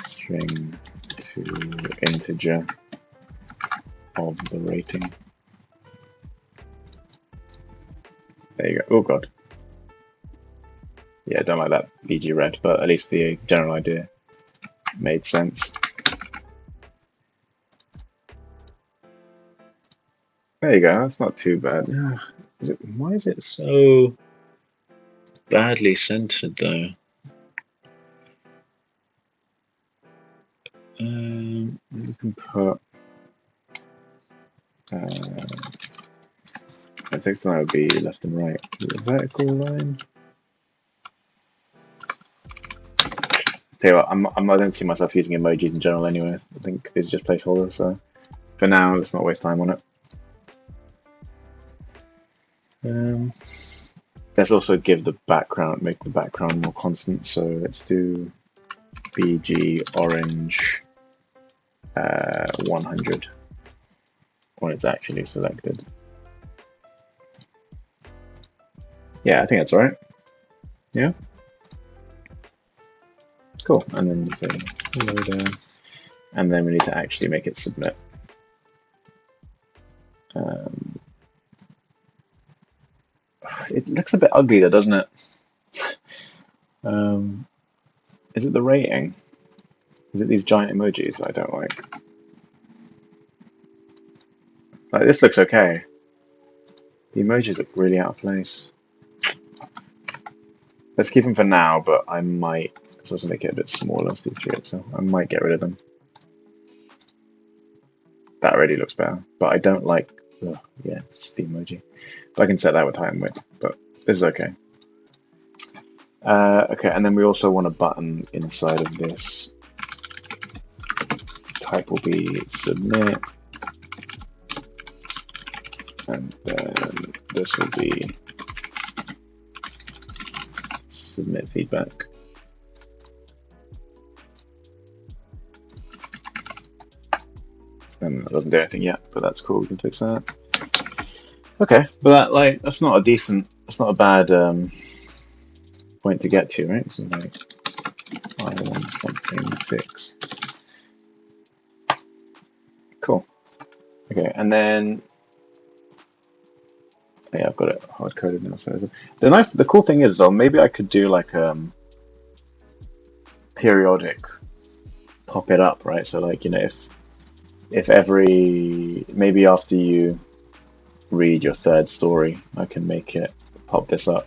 string to integer of the rating. There you go. Oh god. Yeah, I don't like that BG red, but at least the general idea made sense. There you go, that's not too bad. Why is it so badly centered though? We can put the text line would be left and right. Vertical line. Tell you what, I don't see myself using emojis in general anyway. I think these are just placeholders, so for now, let's not waste time on it. Let's also give the background, make the background more constant. So let's do BG orange 100 when it's actually selected. Yeah, I think that's all right. Yeah. Cool. And then you say loader, and then we need to actually make it submit. It looks a bit ugly though, doesn't it? Is it the rating? Is it these giant emojis that I don't like? Like, this looks okay. The emojis look really out of place. Let's keep them for now, but I might also make it a bit smaller. Let's do 3XL. I might get rid of them. That already looks better, but I don't like. Oh, yeah, it's just the emoji. But I can set that with height and width, but this is okay. Okay, and then we also want a button inside of this. Type will be submit, and then this will be submit feedback. And it doesn't do anything yet, but that's cool. We can fix that. Okay, but that's not a bad point to get to, right? So like, I want something fixed. Cool. Okay, and then yeah, I've got it hard coded now. So the cool thing is, though, maybe I could do like periodic pop it up, right? So like, you know, if maybe after you read your third story, I can make it pop this up.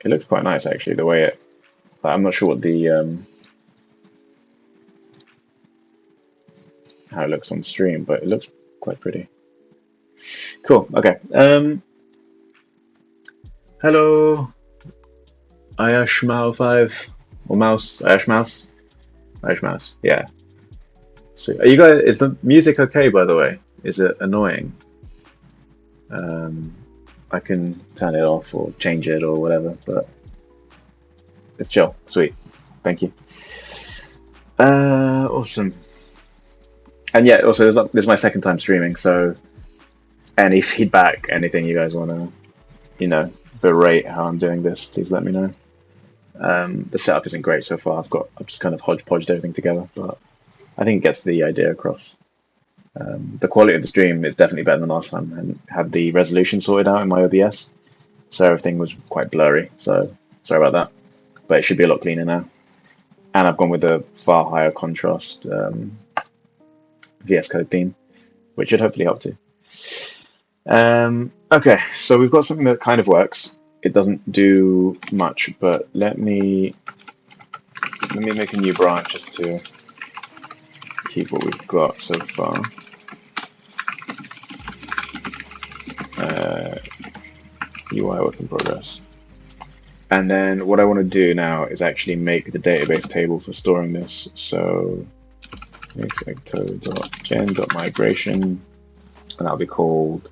It looks quite nice actually, the way it. I'm not sure what the how it looks on stream, but it looks quite pretty. Cool. Okay. Hello, Ayashmao5 or Mouse Ayashmouse. Yeah. So are you guys? Is the music okay? By the way, is it annoying? I can turn it off or change it or whatever, but it's chill. Sweet. Thank you. Awesome. And yeah, also this is my second time streaming, so any feedback, anything you guys want to, you know, berate how I'm doing this, please let me know. The setup isn't great so far. I've just kind of hodgepodged everything together, but I think it gets the idea across. The quality of the stream is definitely better than last time, and had the resolution sorted out in my OBS, so everything was quite blurry. So sorry about that, but it should be a lot cleaner now. And I've gone with a far higher contrast VS Code theme, which should hopefully help too. Okay, so we've got something that kind of works. It doesn't do much, but let me make a new branch just to keep what we've got so far. UI work in progress. And then what I want to do now is actually make the database table for storing this. So execto.gen.migration, and that'll be called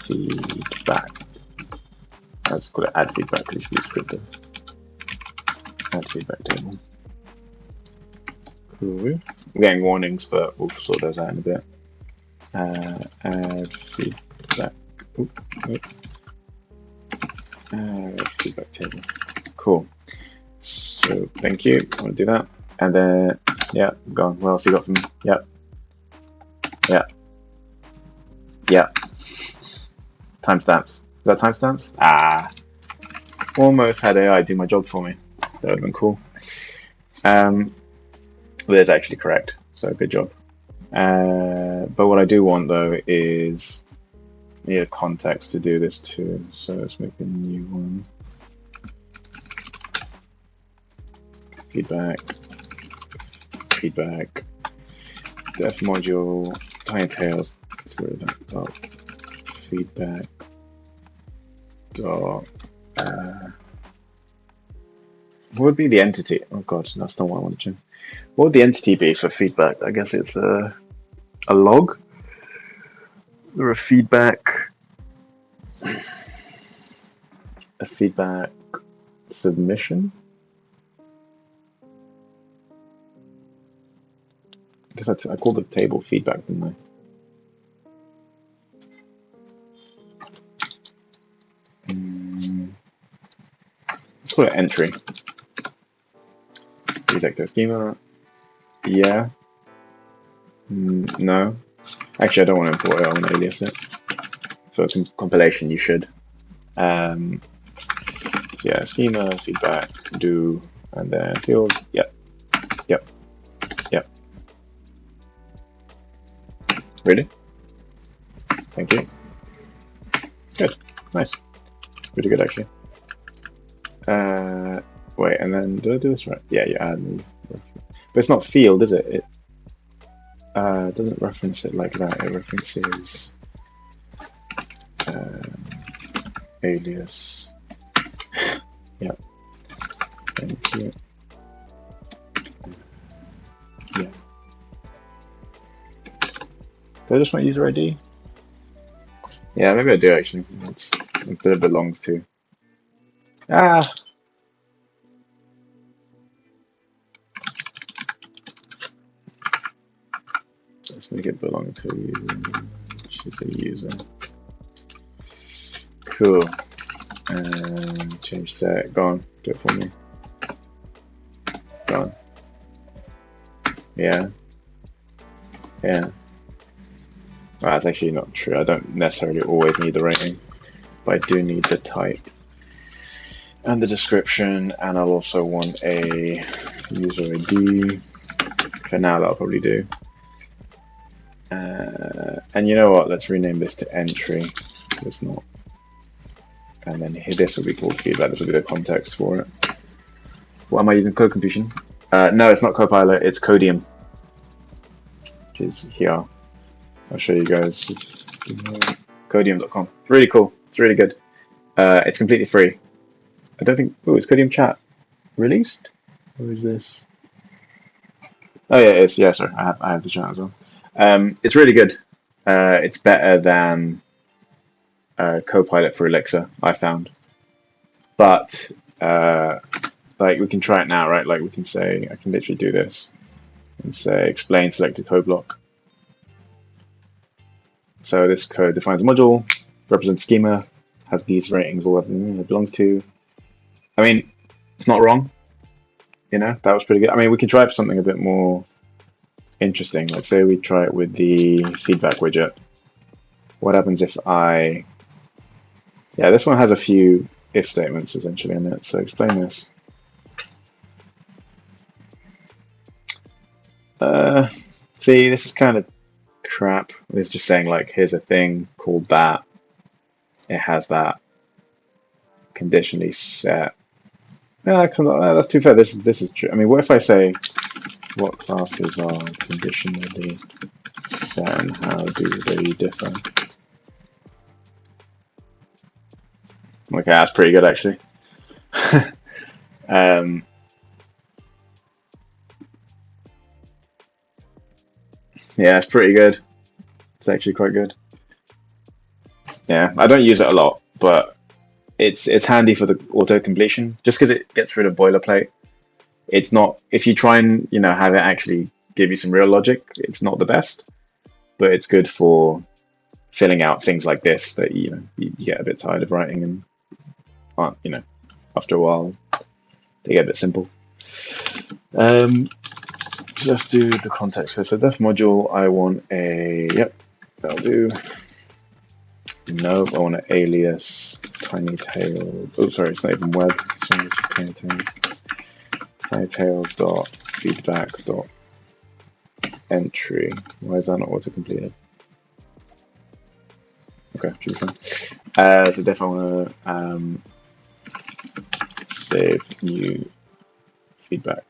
feedback. Let's call it add feedback because it should be descriptive. Add feedback table. Cool. We're getting warnings, but we'll sort those out in a bit. Add feedback. Add feedback table. Cool. So thank you. I want to do that. And then, yeah, go on. What else you got from me? Yep. Yeah. Yeah. Timestamps. Is that timestamps? Ah. Almost had AI do my job for me. That would have been cool. But it's actually correct. So good job. But what I do want though is I need a context to do this too. So let's make a new one. Feedback. Def module. Tiny tails. Let's get rid of that. Dot feedback. Dot. What would be the entity? Oh god, that's not what I want to change. What would the entity be for feedback? I guess it's a log or a feedback submission. I guess I called the table feedback, didn't I? Let's call it entry. Detector schema. Yeah. No. Actually, I don't want to import it. I want to alias it. For compilation, you should. So yeah, schema, feedback, do, and then fields. Yep. Really? Thank you. Good. Nice. Pretty good, actually. Wait, and then did I do this right? Yeah, you add. But it's not field, is it? It doesn't reference it like that. It references alias. Yep. Thank you. Yeah. Do I just want user ID? Yeah, maybe I do actually. It's instead of belongs to. Ah. Let's make it belong to which is a user. Cool. And change set. Go on. Do it for me. Go on. Yeah. Well, that's actually not true. I don't necessarily always need the rating, but I do need the type and the description, and I'll also want a user ID. For now, that'll probably do. And you know what? Let's rename this to entry. It's not. And then this will be called feedback. This will be the context for it. What am I using? Code Completion? No, it's not Copilot. It's Codium, which is here. I'll show you guys. Codium.com. Really cool. It's really good. It's completely free. I don't think. Oh, is Codium Chat released? Or is this? Oh yeah, it is. Yeah, sorry. I have the chat as well. It's really good. It's better than Copilot for Elixir, I found. But like we can try it now, right? Like we can say, I can literally do this and say explain selected code block. So this code defines a module, represents schema, has these ratings, all of them it belongs to. I mean, it's not wrong. You know, that was pretty good. I mean, we could try for something a bit more interesting. Let's say we try it with the feedback widget. What happens if I... Yeah, this one has a few if statements essentially in it. So explain this. See, this is kind of crap. It's just saying like, here's a thing called that. It has that conditionally set. That's too fair. This is true. I mean, what if I say, what classes are conditionally set and how do they differ? Okay, that's pretty good actually. Yeah, it's pretty good. It's actually quite good. Yeah, I don't use it a lot, but it's handy for the auto completion just because it gets rid of boilerplate. It's not, if you try and have it actually give you some real logic, it's not the best, but it's good for filling out things like this that you get a bit tired of writing and after a while they get a bit simple. Just do the context first. So def module, I want a, yep, that'll do. Nope, I want an alias tiny tails. Oh, sorry, it's not even web. Sorry, it's just tiny tails. Tiny tails dot feedback dot entry. Why is that not auto completed? Okay, should be fine. So def I want to save new feedback.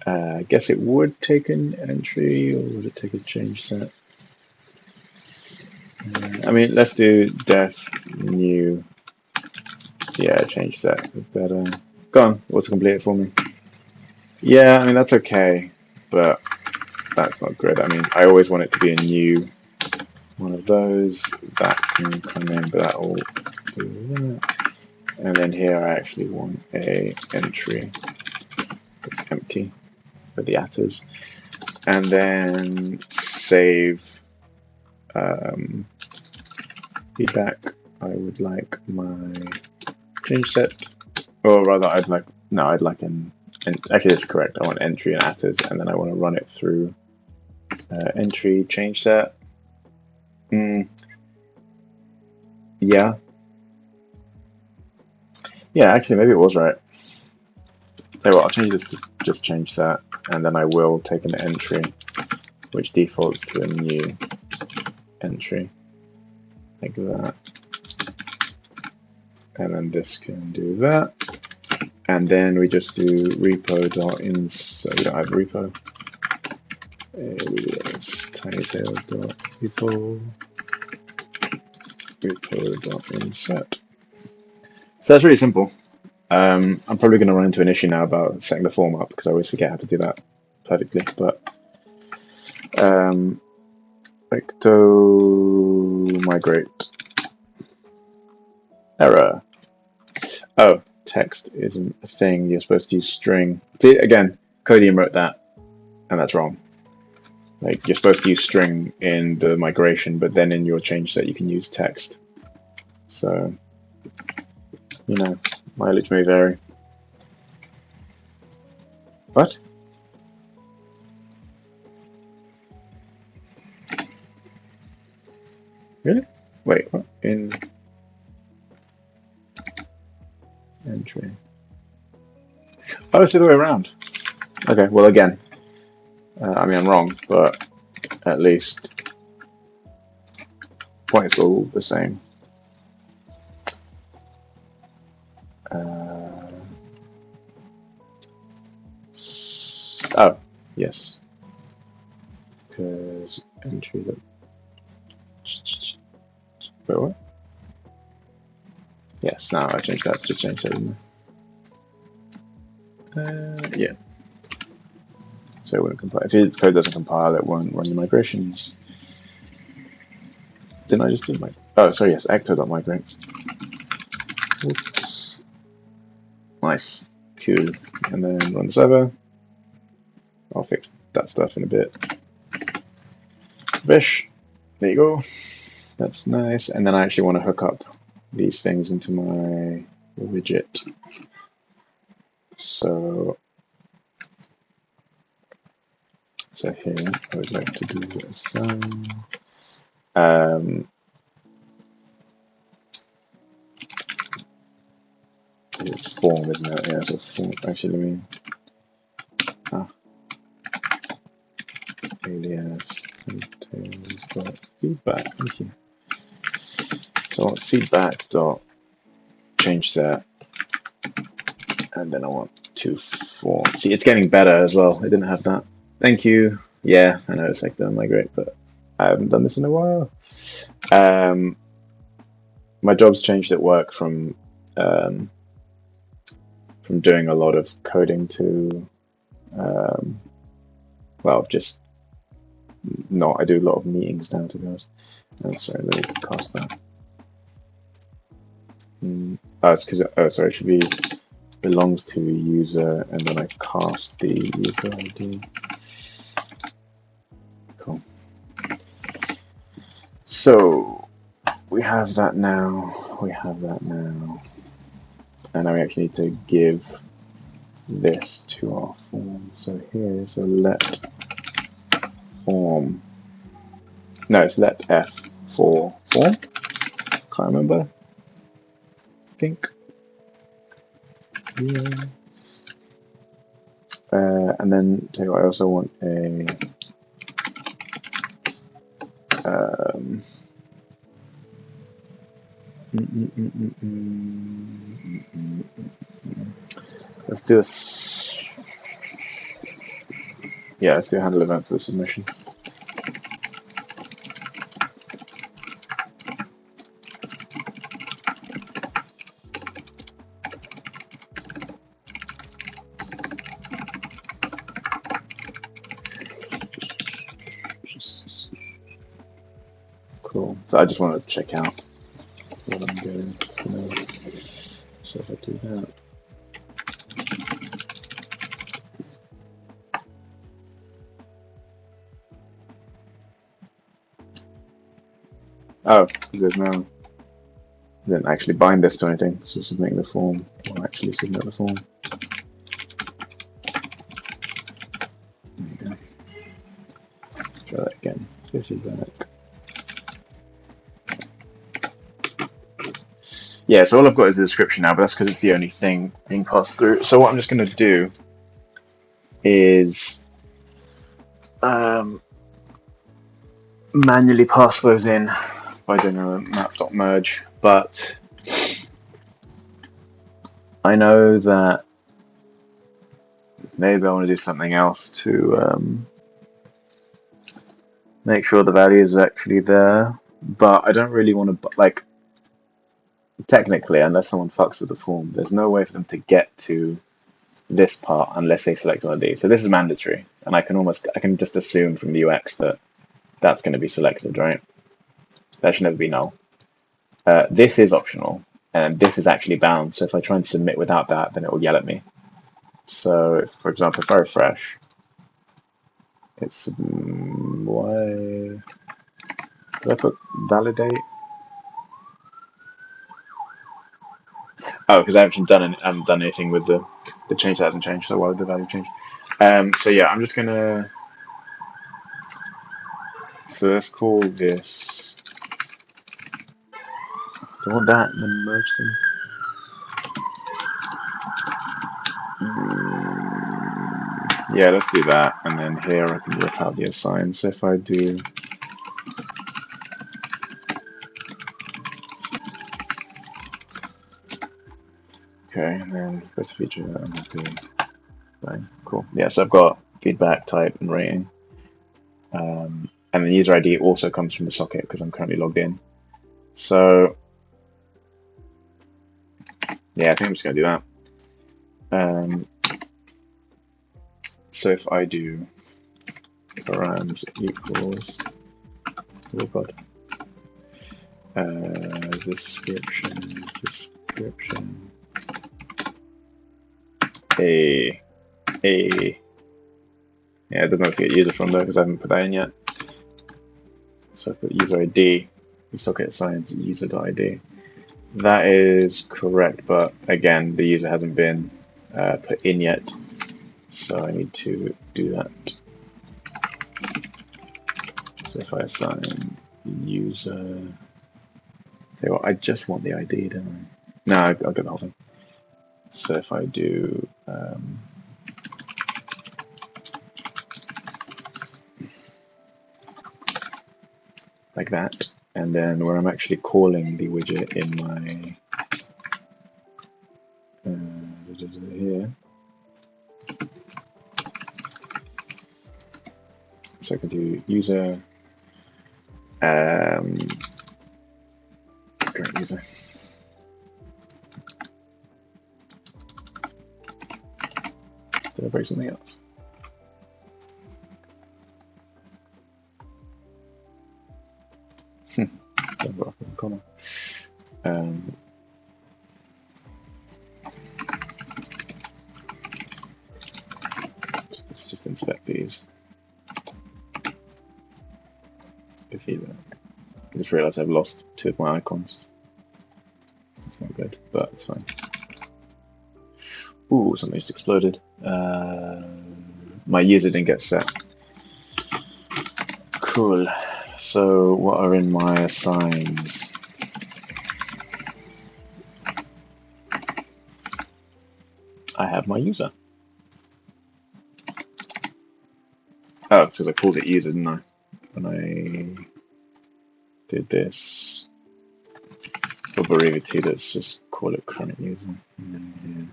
I guess it would take an entry, or would it take a change set? I mean, let's do def new. Yeah, change set is better. Go on, autocomplete it for me. Yeah, I mean, that's okay, but that's not good. I mean, I always want it to be a new one of those. That can come in, but that will do that. And then here I actually want a entry that's empty for the attrs. And then save feedback. I would like my change set, or rather I'd like an, actually that's correct, I want entry and attrs, and then I want to run it through entry change set. Yeah, actually maybe it was right. Tell you what, I'll change this to just change set, and then I will take an entry which defaults to a new entry like that, and then this can do that, and then we just do repo.insert. We don't have repo. Tinytails.repo.insert. So that's really simple. I'm probably going to run into an issue now about setting the form up because I always forget how to do that perfectly. But recto migrate error. Oh, text isn't a thing. You're supposed to use string. See, again, Codium wrote that, and that's wrong. Like, you're supposed to use string in the migration, but then in your change set you can use text. So, mileage may vary. What? Really? Wait, what? In entry. Oh, it's the other way around. Okay, well, again, I mean, I'm wrong, but at least point's all the same. Oh, yes. Because entry the. Wait, what? Yes, now I changed that to just change that, didn't I? Yeah. So it wouldn't compile. If the code doesn't compile, it won't run your migrations. Didn't I just do my? Oh, sorry, yes, actor.migrate. Whoops. Nice. Cool. And then run the server. I'll fix that stuff in a bit. Bish. There you go. That's nice. And then I actually want to hook up these things into my widget. So here I would like to do a sum. It's form, isn't it? Yeah, so form. Actually, let me alias contains.feedback. Thank you. So I want feedback dot change set, and then I want to form. See, it's getting better as well. I didn't have that. Thank you. Yeah, I know it's like done migrate, but I haven't done this in a while. My job's changed at work from doing a lot of coding to well, just not. I do a lot of meetings now, to be honest. Sorry, let me cast that. Oh, it's because sorry, it should be belongs to the user, and then I cast the user ID. Cool. So we have that now. We have that now, and now we actually need to give this to our form. So here is a let form. No, it's let f for form. Can't remember. I think. Yeah. And then tell you what, I also want a let's do this. Yeah, let's do a handle event for the submission. Cool. So I just want to check out what I'm doing. So if I do that. Oh, there's no. I didn't actually bind this to anything, so submitting the form will actually submit the form. There you go. Try that again. Give feedback. Yeah, so all I've got is the description now, but that's because it's the only thing being passed through. So what I'm just going to do is manually pass those in by doing a map.merge, but I know that maybe I want to do something else to make sure the value is actually there, but I don't really want to, like, technically, unless someone fucks with the form, there's no way for them to get to this part unless they select one of these. So this is mandatory, and I can just assume from the UX that that's going to be selected, right? That should never be null. This is optional, and this is actually bound. So if I try and submit without that, then it will yell at me. So, for example, if I refresh, it's why did I put validate? Oh, because I haven't done anything with the change that hasn't changed. So why would the value change? So yeah, I'm just gonna. So let's call this. Do I want that and then merge them? Yeah, let's do that. And then here I can rip out the assign. So if I do. Okay, and then first feature and I'll do. Fine, cool. Yeah, so I've got feedback, type, and rating. And the user ID also comes from the socket because I'm currently logged in. So yeah, I think I'm just gonna do that. So if I do params equals oh god, description a yeah, it doesn't have to get user from there because I haven't put that in yet. So I put user ID, the socket assigns user.id. That is correct, but again, the user hasn't been put in yet, so I need to do that. So if I assign user, say what, I just want the ID, don't I? No, I'll get the whole thing. So if I do like that, and then where I'm actually calling the widget in my here, so I can do user current user. Did I break something else? Comma. Let's just inspect these. Feedback. I just realized I've lost 2 of my icons. That's not good, but it's fine. Ooh, something just exploded. My user didn't get set. Cool. So what are in my assigns? I have my user. Oh, because I called it user, didn't I? When I did this for Berivity, let's just call it current user. And then here,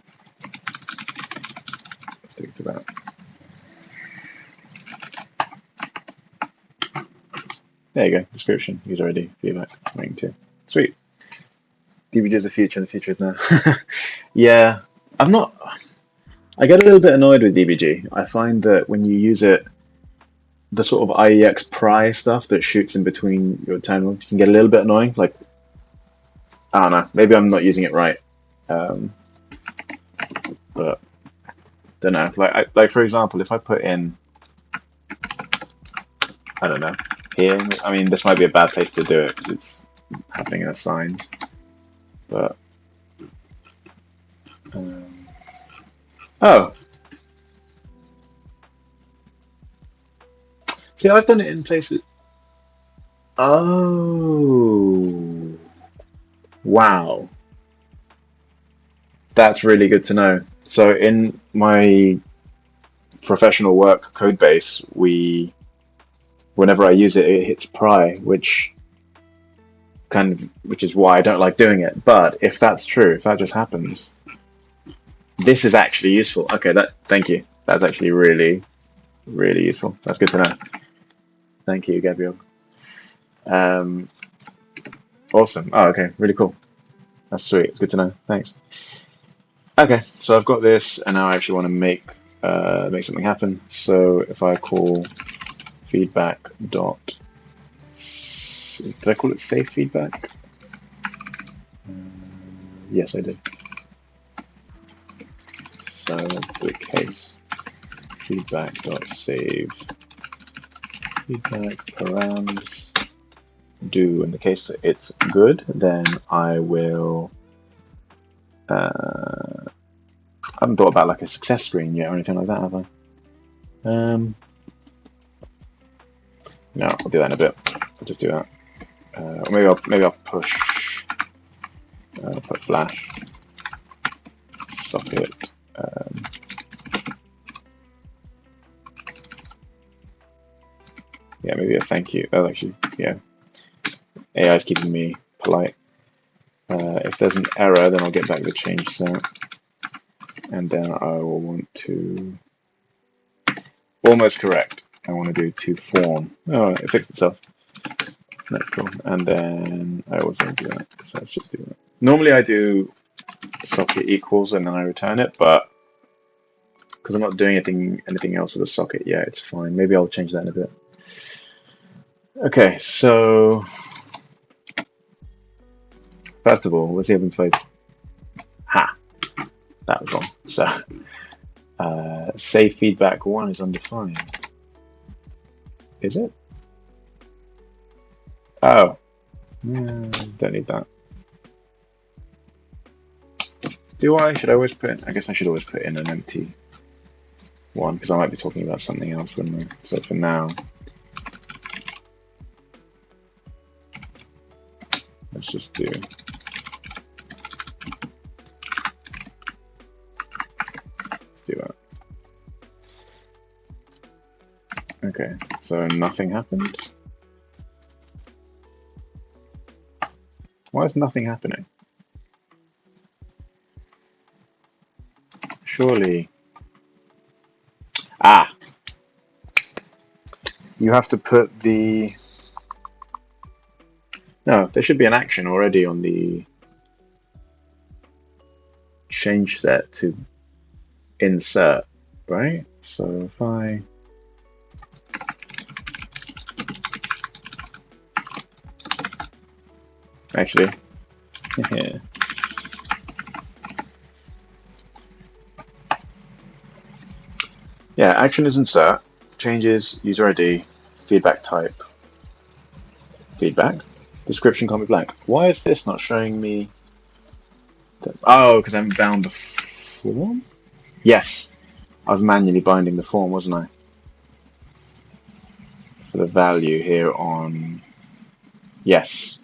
let's stick to that. There you go, description, user ID, feedback, rank 2. Sweet. DBG is the future, and the future is now. Yeah, I get a little bit annoyed with DBG. I find that when you use it, the sort of IEX pry stuff that shoots in between your terminals can get a little bit annoying. Like, I don't know, maybe I'm not using it right. But don't know. Like for example, if I put in, I don't know, here. I mean, this might be a bad place to do it because it's happening in assigns. But oh, see, I've done it in places. Oh, wow, that's really good to know. So in my professional work code base, whenever I use it, it hits pry, which is why I don't like doing it. But if that's true, if that just happens, this is actually useful. Okay, thank you. That's actually really, really useful. That's good to know. Thank you, Gabriel. Awesome. Oh, okay, really cool. That's sweet. It's good to know. Thanks. Okay, so I've got this, and now I actually want to make something happen. So if I call feedback dot, did I call it save feedback? Yes, I did. So let's do a case feedback dot save feedback params do. In the case that it's good, then I will. I haven't thought about like a success screen yet or anything like that, have I? No, I'll do that in a bit. I'll just do that. Or maybe I'll push. Put flash socket. Yeah, maybe a thank you. Oh, actually, yeah. AI is keeping me polite. If there's an error, then I'll get back the change set, and then I will want to almost correct. I want to do to form. Oh, it fixed itself. That's cool. And then I always want to do that. So let's just do that. Normally I do socket equals and then I return it, but because I'm not doing anything else with a socket yet, it's fine. Maybe I'll change that in a bit. Okay, so first of all, let's see if I can find. Ha! That was wrong. So save feedback 1 is undefined. Is it? Oh, don't need that. Do I? Should I always put in? I guess I should always put in an empty one because I might be talking about something else, wouldn't I? So for now, let's just do that. Okay, so nothing happened. Why is nothing happening? Surely. Ah! You have to put the... No, there should be an action already on the change set to insert, right? So if I... Actually, yeah. Yeah, action is insert, changes, user ID, feedback type, feedback, description can't be blank. Why is this not showing me? Oh, because I haven't bound the form? Yes, I was manually binding the form, wasn't I? For the value here on, yes.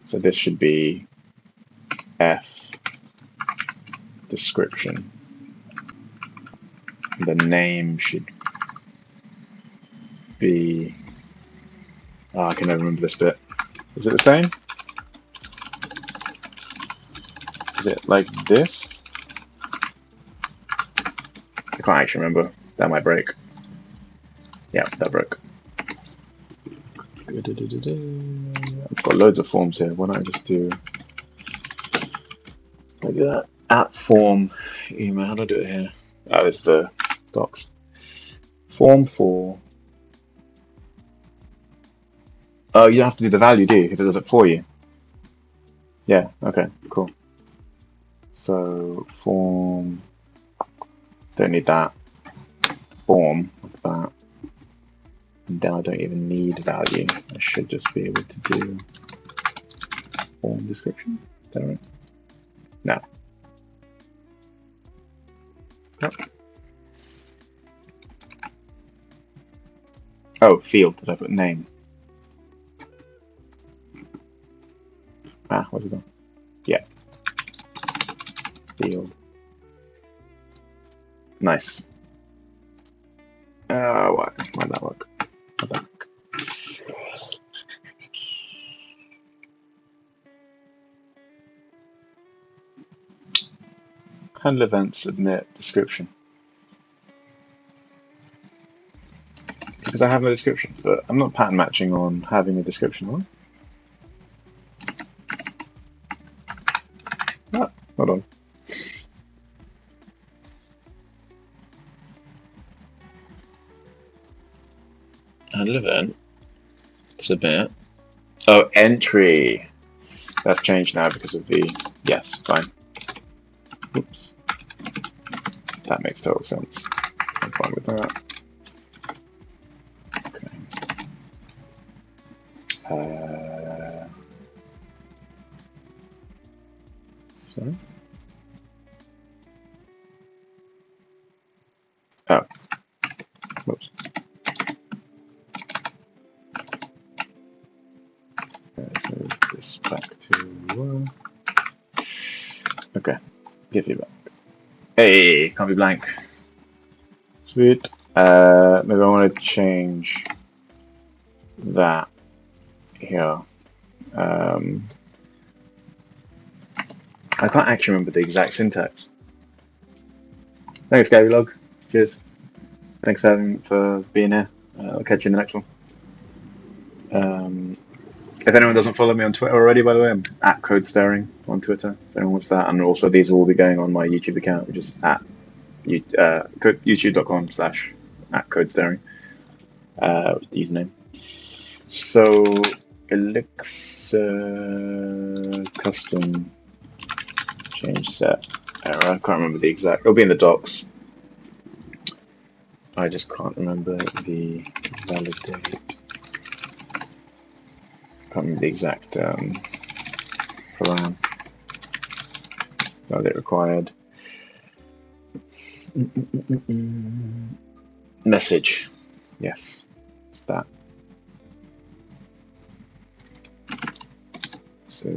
So this should be F description. The name should be, oh, I can never remember this bit. Is it the same? Is it like this? I can't actually remember. That might break. Yeah, that broke. I've got loads of forms here. Why don't I just do like that? At form email. How do I do it here? Oh, it's the docs. Form for. Oh, you don't have to do the value, do you? Because it does it for you. Yeah. Okay. Cool. So form. Don't need that. Form like that. And then I don't even need value. I should just be able to do form description. Is that right? No. Nope. Oh, field. Did I put name? Ah, where's it gone? Yeah. Field. Nice. Why'd that work? Why'd that work? Handle event, submit, description. Because I have no description, but I'm not pattern matching on having a description on. Ah, hold on. Handle event, submit. Oh, entry. That's changed now because of the, yes, fine. Oops. That makes total sense. I'm fine with that. Okay. So. Oh. Whoops. Let's move this back to okay. Give feedback. Hey, can't be blank. Sweet. Maybe I want to change that here. I can't actually remember the exact syntax. Thanks, Gabylog. Cheers. Thanks for being here. I'll catch you in the next one. If anyone doesn't follow me on Twitter already, by the way, I'm at CodeStaring on Twitter. If anyone wants that, and also these will all be going on my YouTube account, which is at youtube.com/@CodeStaring with the username. So Elixir custom change set error. I can't remember the exact. It'll be in the docs. I just can't remember the validate. Can't remember the exact param. Validate required. Message. Yes, it's that. So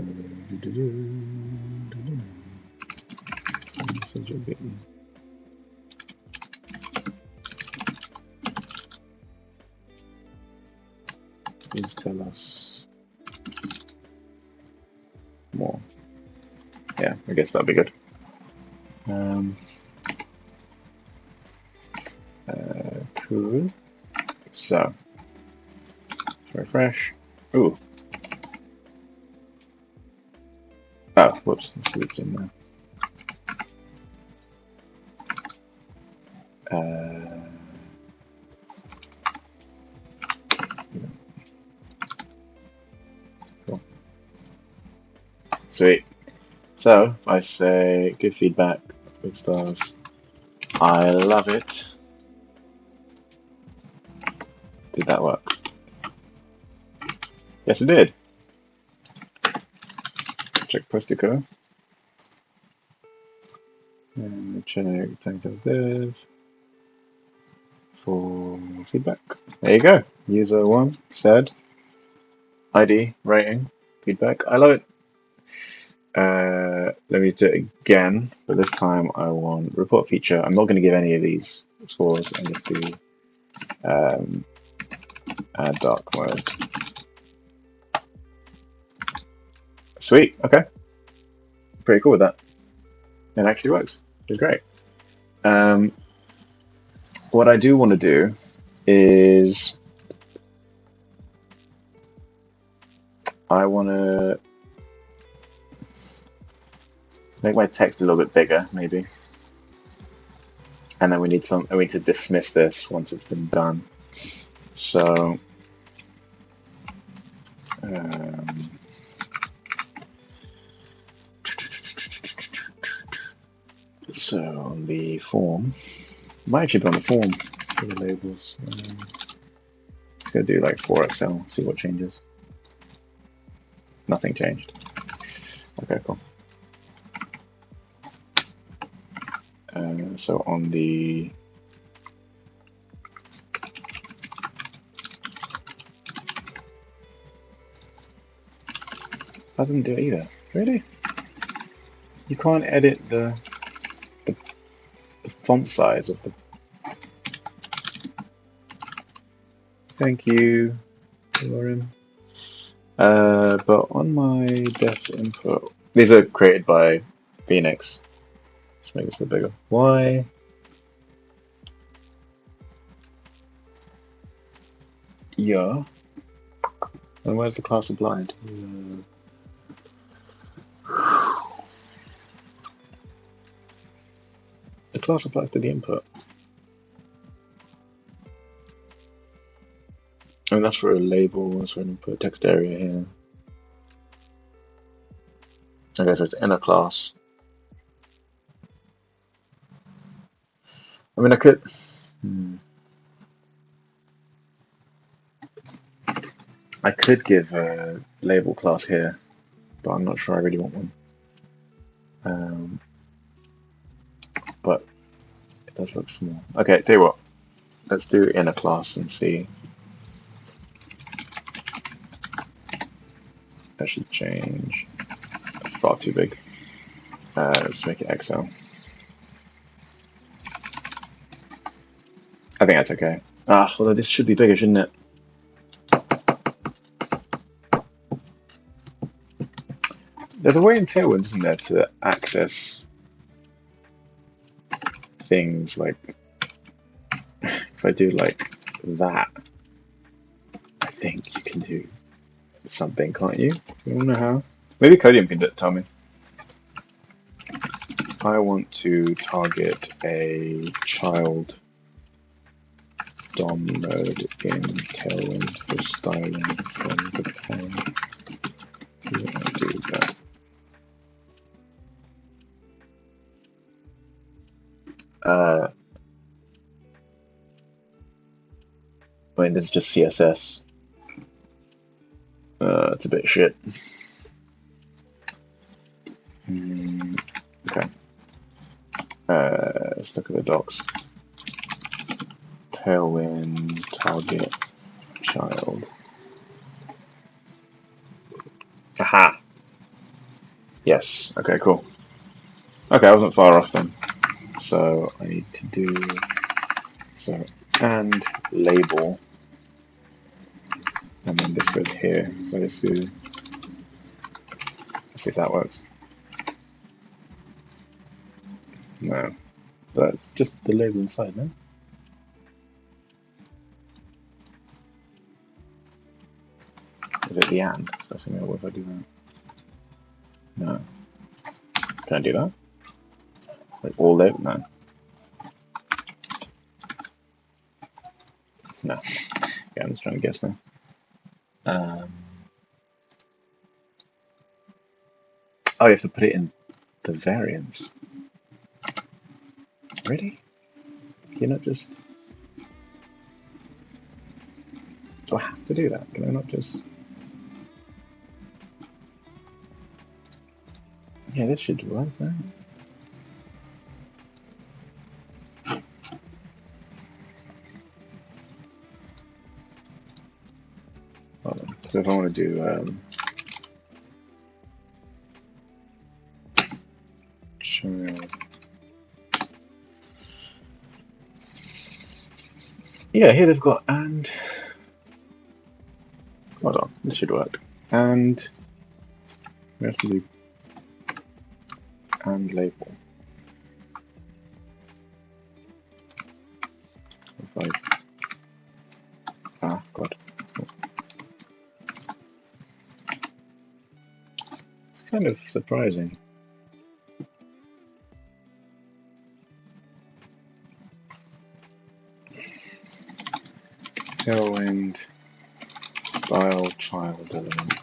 message will be. Please tell us more. Yeah, I guess that'd be good. Cool. So, refresh. Ooh. Oh, whoops. Let's see what's in there. Cool. Sweet. So, if I say give feedback, 5 stars. I love it. Did that work? Yes, it did. Check post-to-co. And check tentative for feedback. There you go. User 1 said ID, rating, feedback. I love it. Let me do it again, but this time I want report feature. I'm not going to give any of these scores. I'm just do add dark mode. Sweet. Okay. Pretty cool with that. It actually works. It's great. What I do want to do is I want to make my text a little bit bigger, maybe. And then we need to dismiss this once it's been done. So so on the form, might actually be on the form for the labels. Just gonna do like 4XL, see what changes. Nothing changed. Okay, cool. So on the I didn't do it either. Really? You can't edit the font size of the. Thank you, Lauren. But on my def input, these are created by Phoenix. Let's make this a bit bigger. Why? Yeah. And where's the class applied? The class applies to the input. And that's for a label, that's for an input text area here. Okay, so it's inner class. I mean, I could. I could give a label class here, but I'm not sure I really want one. But it does look small. Okay, tell you what. Let's do inner class and see. That should change. It's far too big. Let's make it XL. I think that's okay. Although this should be bigger, shouldn't it? There's a way in Tailwind, isn't there, to access things like, if I do like that, I think you can do something, can't you? You don't know how? Maybe Codium can tell me. I want to target a child DOM node in Tailwind for styling from the pen. Do that. I mean, this is just CSS. It's a bit shit. Okay. let's look at the docs. Tailwind, target, child. Aha! Yes, okay, cool. Okay, I wasn't far off then. So I need to do, so, and label, and then this goes here. So let's see if that works. No, that's just the label inside, no? Is it the and? So I think, what if I do that? No. Can I do that? Like all label? No. No. Yeah, I'm just trying to guess there. Oh, you have to put it in the variants. Really? You're not just... Do I have to do that? Can I not just... Yeah, this should work, right? Hold on. So if I want to do... child... Yeah, here they've got and... Hold on, this should work. And... We have to do... and label. If I... Ah, God. It's kind of surprising. Tailwind, style, child element.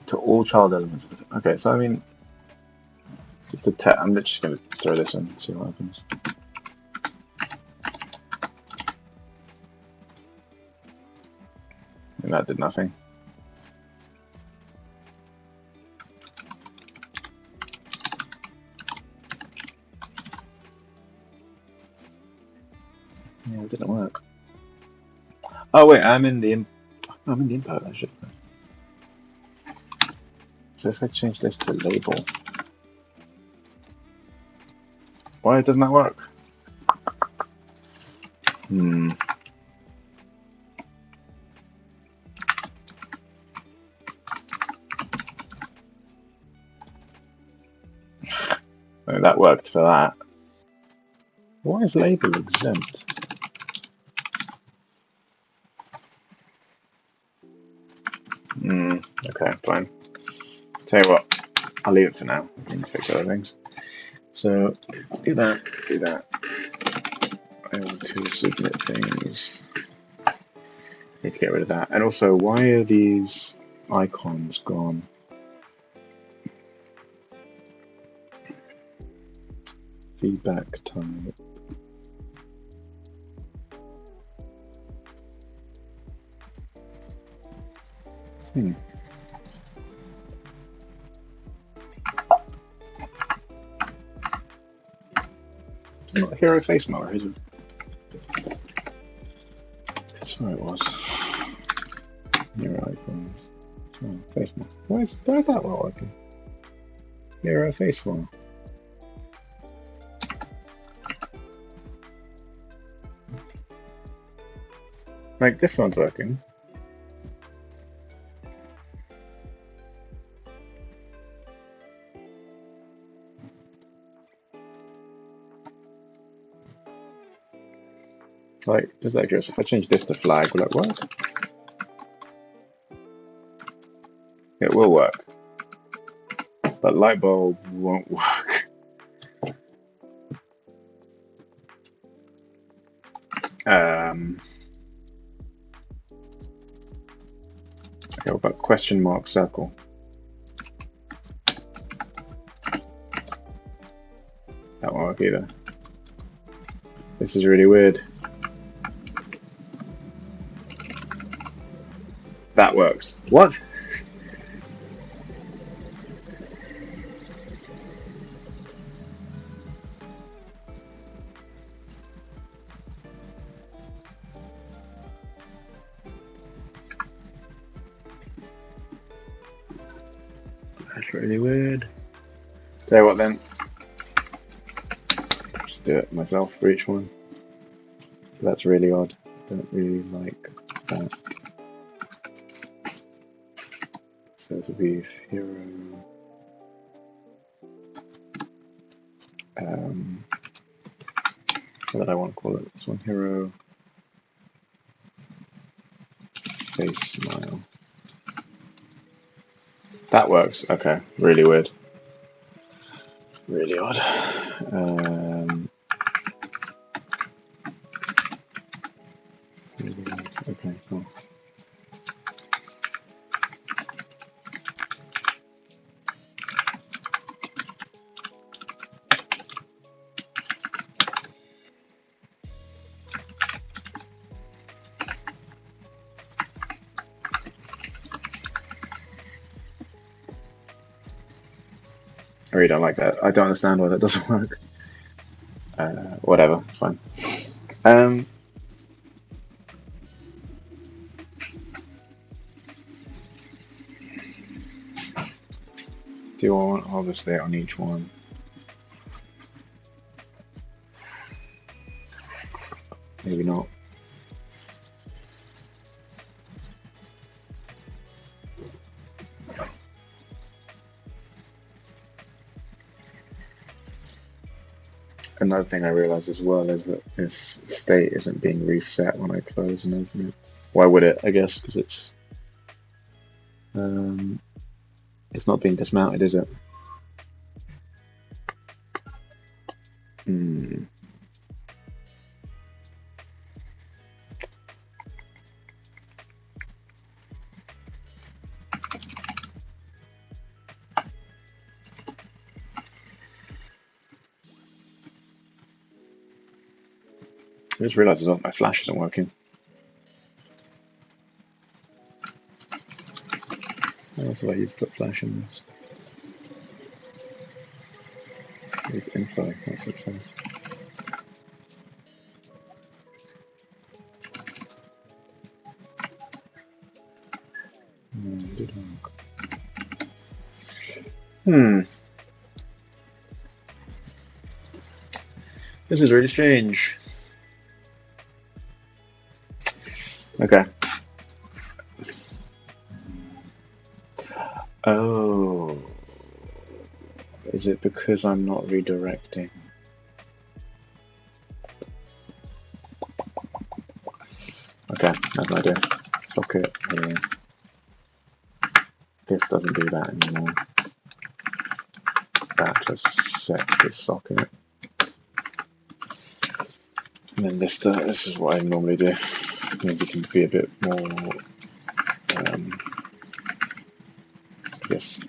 To all child elements. Okay, so I mean, just the text. I'm just going to throw this in and see what happens. And that did nothing. Yeah, it didn't work. Oh wait, I'm in the input. I should. So if I change this to label, why doesn't that work? Hmm. Oh, that worked for that. Why is label exempt? Okay, fine. Tell you what, I'll leave it for now and fix other things. So do that, do that. I want to submit things. Need to get rid of that. And also, why are these icons gone? Feedback type. Not hero face mower, is it? That's where it was. Hero icons. Oh, face mower. Why is that not working? Hero face mower. Like this one's working. Like, just like curious, if I change this to flag, will it work? It will work. But light bulb won't work. Okay, what about question mark circle? That won't work either. This is really weird. That works. What? That's really weird. Tell you what then. Just do it myself for each one. That's really odd. Don't really like that. So it'll be hero. What did I want to call it? This one, hero face smile. That works. Okay, really weird. Really odd. Okay, cool. I really don't like that. I don't understand why that doesn't work. Whatever, it's fine. Do I want obviously on each one? Maybe not. Another thing I realized as well is that this state isn't being reset when I close and open it. Why would it? I guess because it's not being dismounted, is it? I just realized that my flash isn't working. What else do I use to put flash in this? It's info, not success. This is really strange. Okay. Oh. Is it because I'm not redirecting? Okay, that's my idea. Socket here. This doesn't do that anymore. That just sets the socket. And then this is what I normally do. Maybe it can be a bit more yes,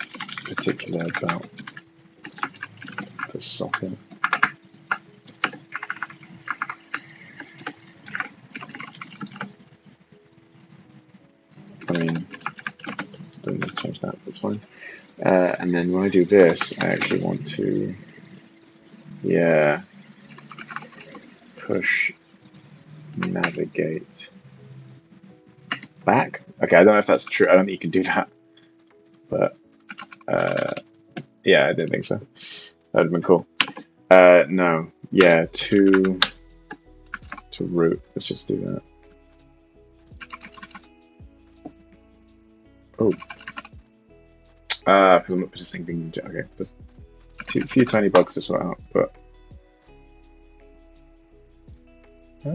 particular about the socket. I mean, don't need to change that, that's fine. And then when I do this, I actually want to, yeah, push navigate back. Okay, I don't know if that's true. I don't think you can do that, but yeah, I didn't think so. That would have been cool. No, yeah, to root. Let's just do that. Oh, because I'm not just thinking. Okay, there's a few tiny bugs to sort out, but I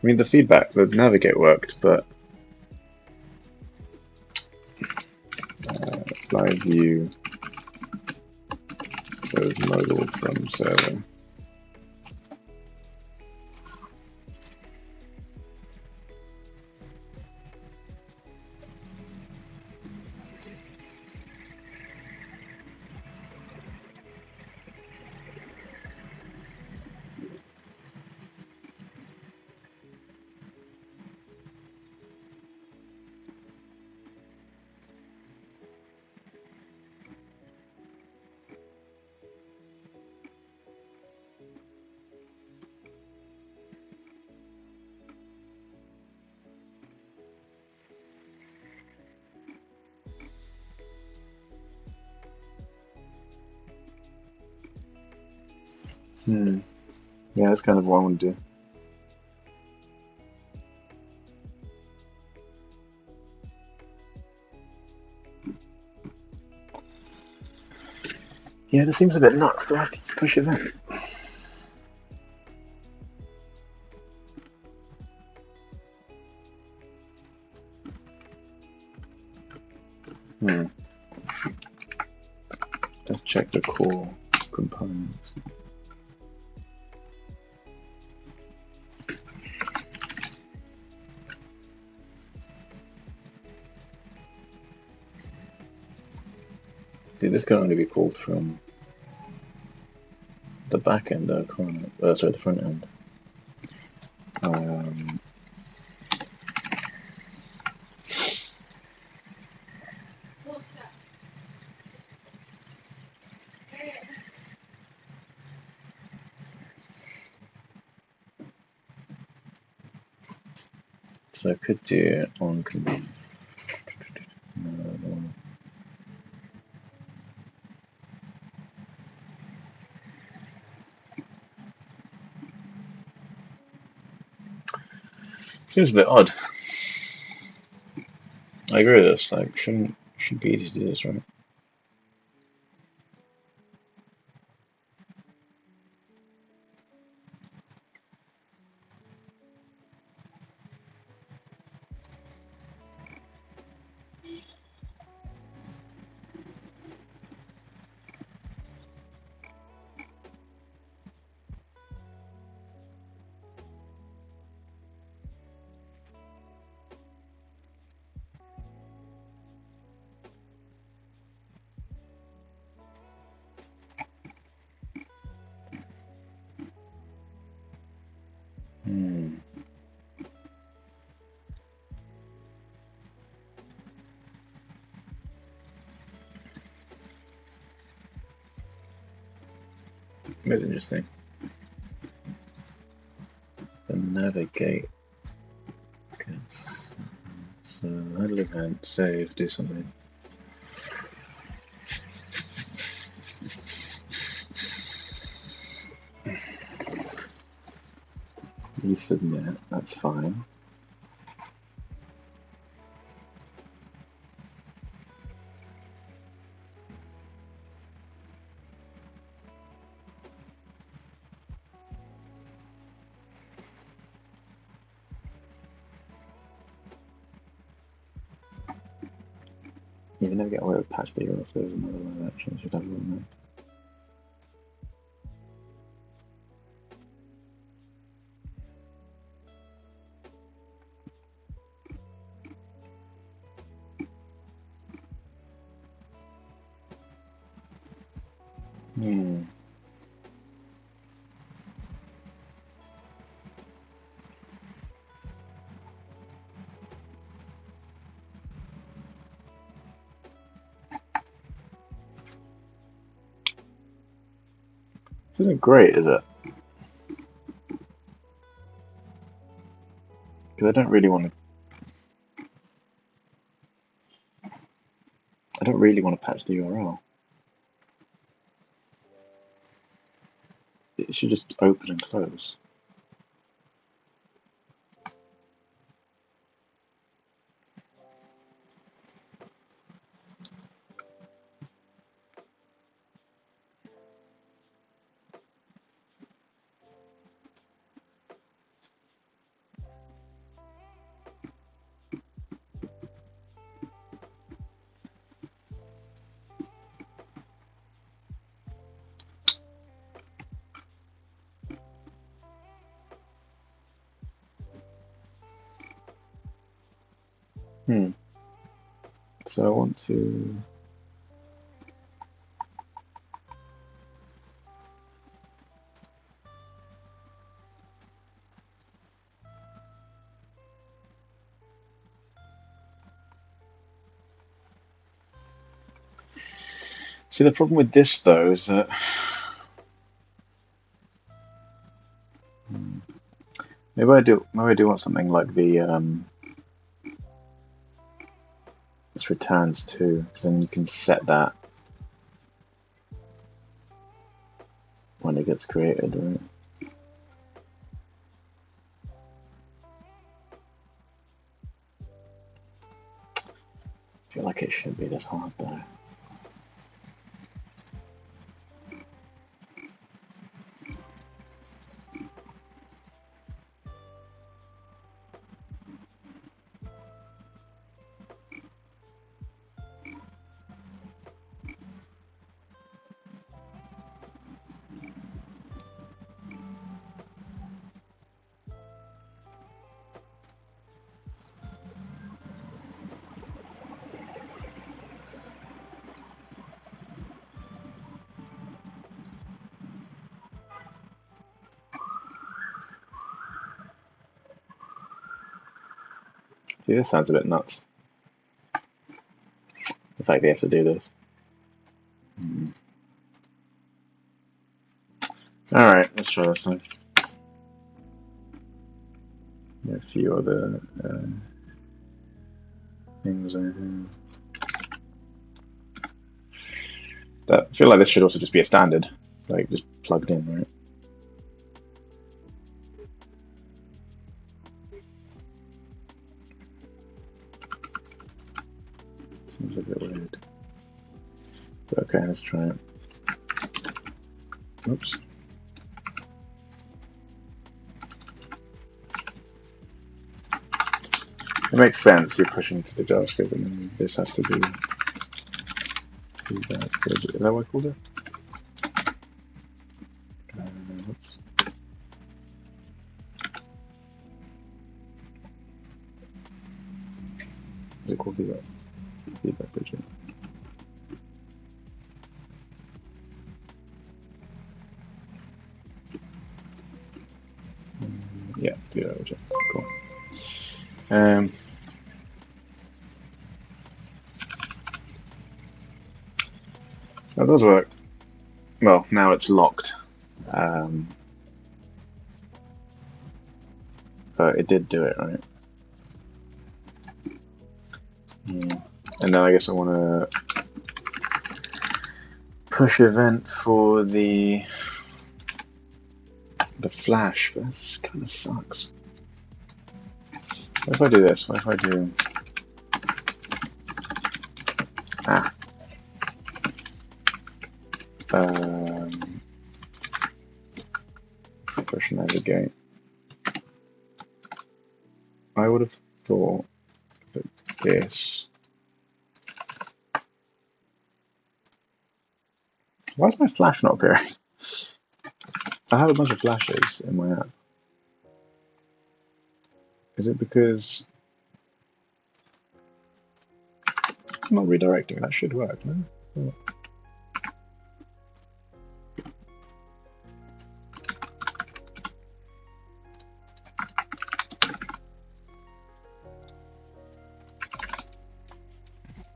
mean the feedback, the navigate worked, but live view shows modal from server. Yeah, that's kind of what I want to do. Yeah, this seems a bit nuts. Do I have to push it then? Let's check the core components. See, this can only be called from the back end, sorry, the front end. So I could do on seems a bit odd. I agree with this. Like, shouldn't be easy to do this, right? Bit interesting. The navigate. So handle event, save, do something. You submit, that's fine. You can never get away with patch the URL if there's another line of action, should have one there. This isn't great, is it? Because I don't really want to patch the URL. It should just open and close. So I want to see, the problem with this though is that maybe I do want something like the this returns to, because then you can set that when it gets created, right? I feel like it shouldn't be this hard though. See, this sounds a bit nuts. The fact they have to do this. Alright, let's try this thing. A few other things over here. I feel like this should also just be a standard, like just plugged in, right? Seems a bit weird. But okay, let's try it. Oops. It makes sense, you're pushing to the JavaScript and then this has to be feedback. Is that what I called it? Oops. Is it called feedback? Feedback widget. Yeah, feedback widget. Cool. That does work. Well, now it's locked. But it did do it, right? Yeah. And then I guess I want to push event for the flash, but this kind of sucks. What if I do this? What if I do... push navigate. I would have thought that this... Why is my flash not appearing? I have a bunch of flashes in my app. Is it because it's not redirecting? That should work, no? Oh.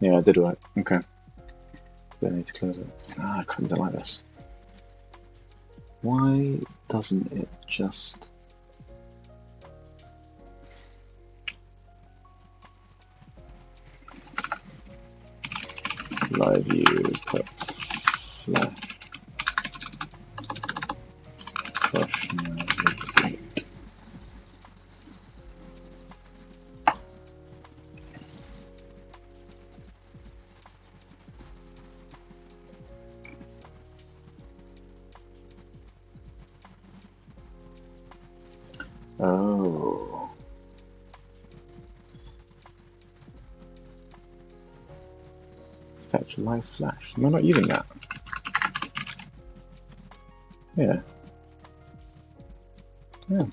Yeah, it did work. Okay. Then I need to close it. I couldn't like this. Why doesn't it just... LiveView put flash push navigate. Oh. Fetch live flash. Am I not using that? Yeah. Yeah.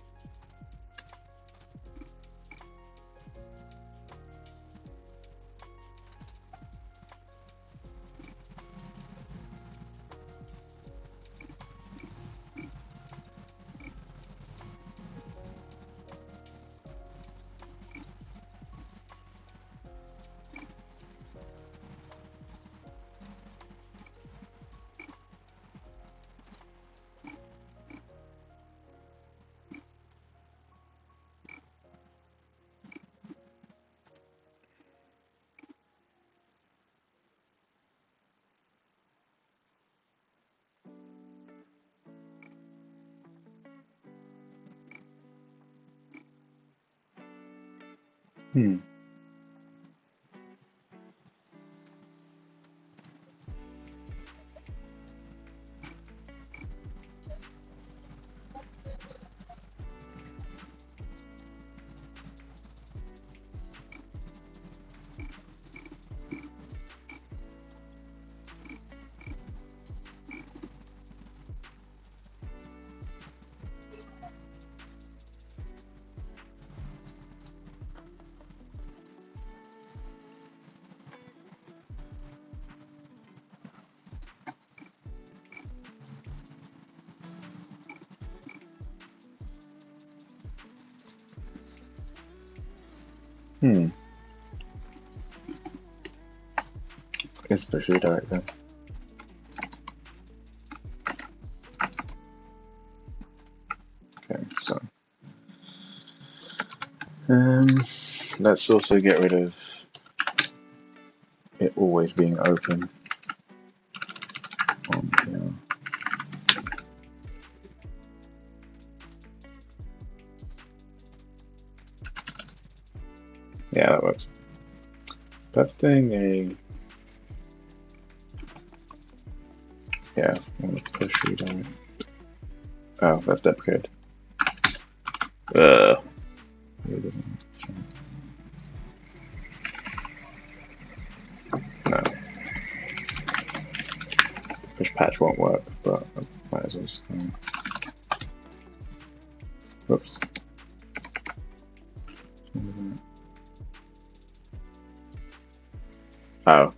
Hmm. Hmm. It's push redirect then. Okay, so let's also get rid of it always being open on here. Yeah, that works. That's doing a yeah, I'm gonna push redirect. Oh, that's deprecated. No. Push patch won't work, but I might as well just, whoops. Oh.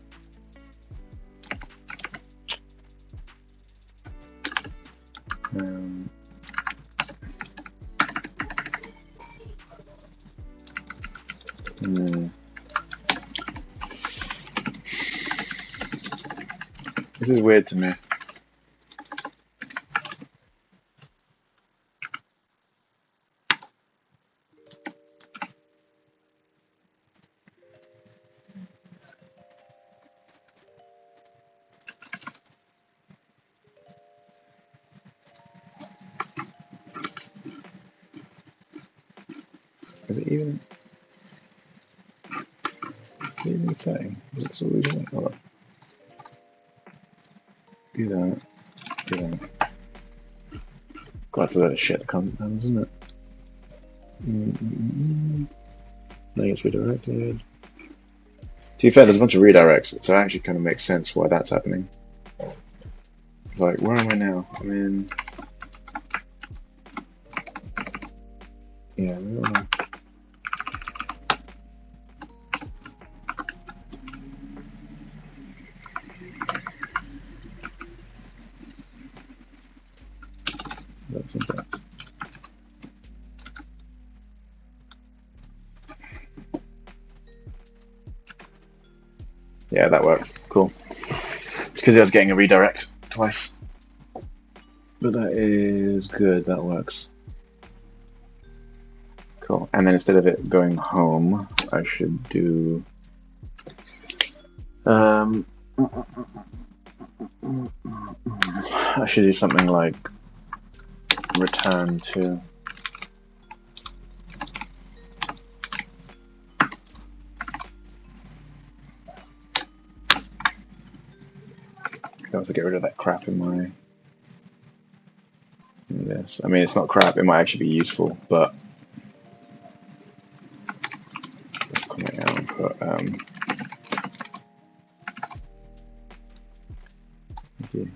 This is weird to me. Is it even saying? It's all doing. Oh, do that. Do that. God, that's a lot of shit that comes down, isn't it? Now it's redirected. To be fair, there's a bunch of redirects, so it actually kind of makes sense why that's happening. It's like, where am I now? I'm in. Yeah, I don't know. That's syntax. Yeah, that works. Cool. It's because I was getting a redirect twice. But that is good, that works. Cool. And then instead of it going home, I should do I should do something like return to. I have to get rid of that crap in my this. I mean, it's not crap, it might actually be useful, but let's comment out and put let's see.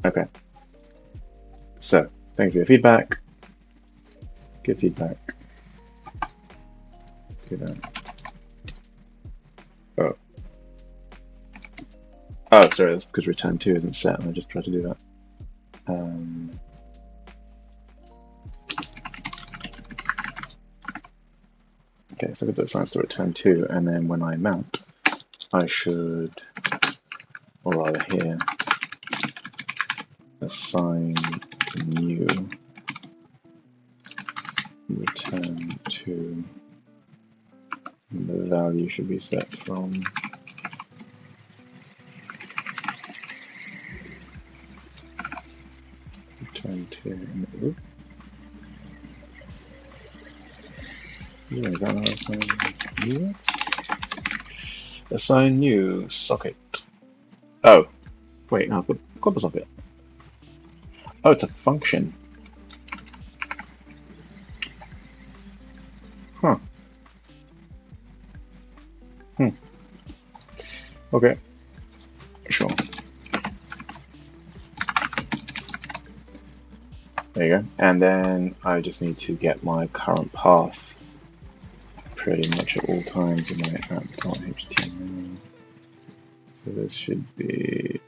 Okay. So, thanks for your feedback. Good feedback. Do that. Oh. Oh, sorry, that's because return to isn't set, and I just tried to do that. Okay, so I put signs to return to, and then when I mount, I should, or rather here, assign new return to, and the value should be set from return to. Assign new socket. Oh, wait, no, I've got the socket. Oh, it's a function. Huh. Okay. Sure. There you go. And then I just need to get my current path pretty much at all times in my app.html. So this should be.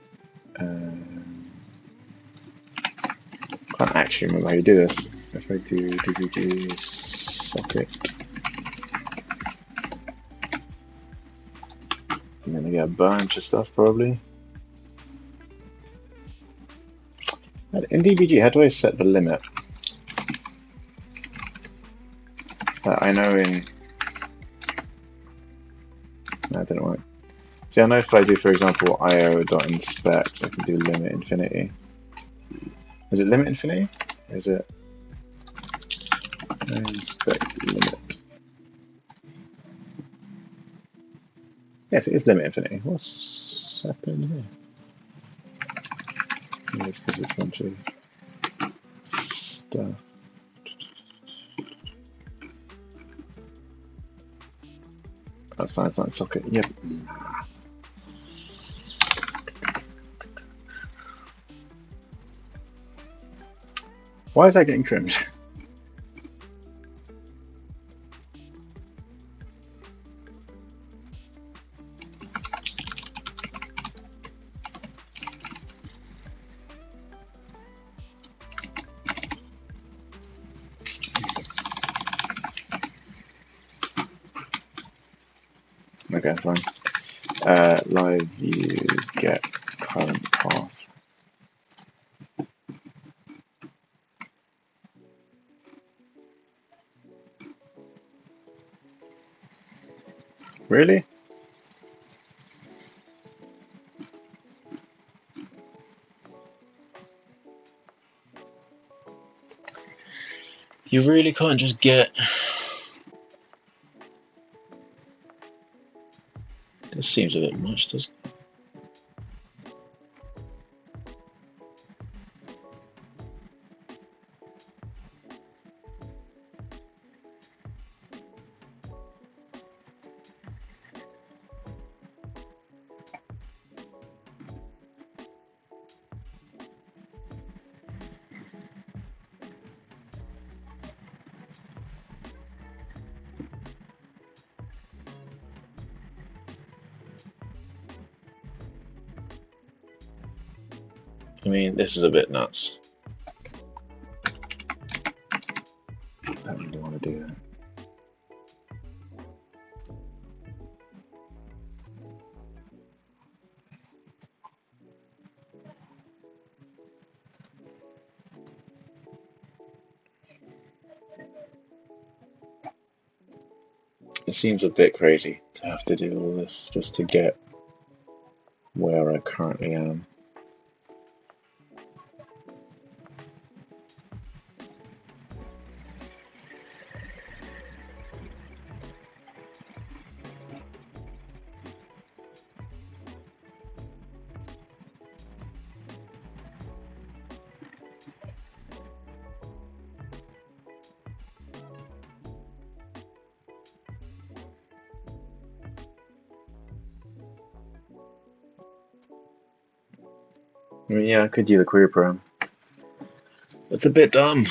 Can't actually remember how you do this. If I do dvg socket, I'm gonna get a bunch of stuff probably. In dvg, how do I set the limit? I know in. No, it didn't work. See, I know if I do, for example, io.inspect, I can do limit infinity. Is it limit infinity? Or is it inspect limit? Yes, it is limit infinity. What's happening here? It's because it's a bunch of stuff. That's not socket. Yep. Why is that getting trimmed? Okay, fine. Live view get current path. Really? You really can't just get. This seems a bit much, doesn't it? I mean, this is a bit nuts. I don't really want to do that. It seems a bit crazy to have to do all this just to get where I currently am. I mean, yeah, I could use a query program. It's a bit dumb.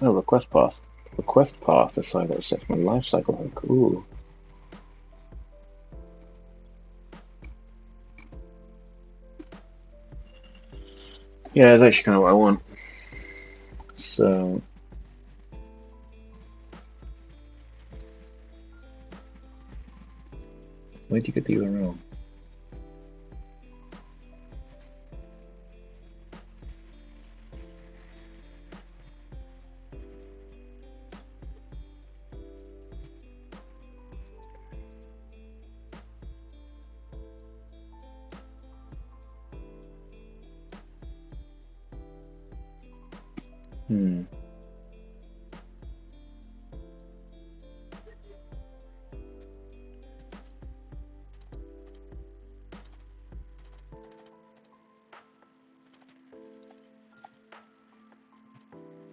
Oh, request path. Request path aside that was set from a lifecycle hook. Ooh. Yeah, that's actually kind of what I want. So where'd you get the URL?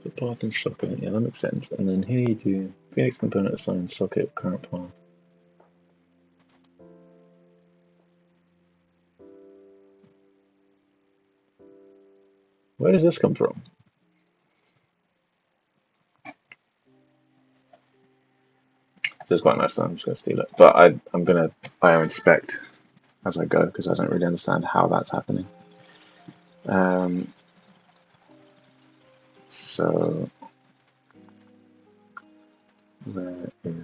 The path and socket, yeah, that makes sense. And then here you do Phoenix component assign socket current path. Where does this come from? So it's quite nice, so I'm just going to steal it. But I'm going to bioinspect as I go because I don't really understand how that's happening. So where is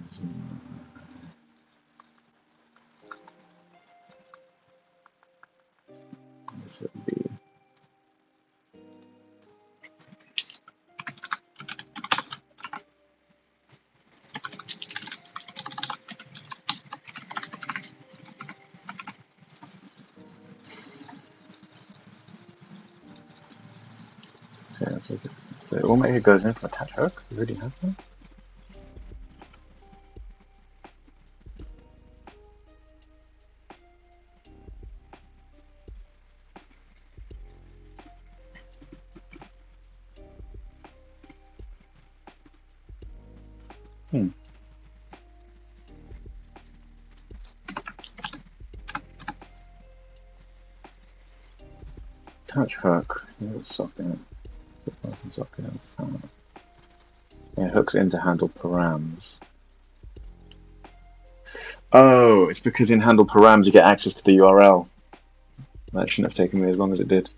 this would be yeah, so all my goes in for attach hook. You already have one? Attach hook. Socket. Yeah, hooks into handle params. Oh, it's because in handle params you get access to the URL. That shouldn't have taken me as long as it did.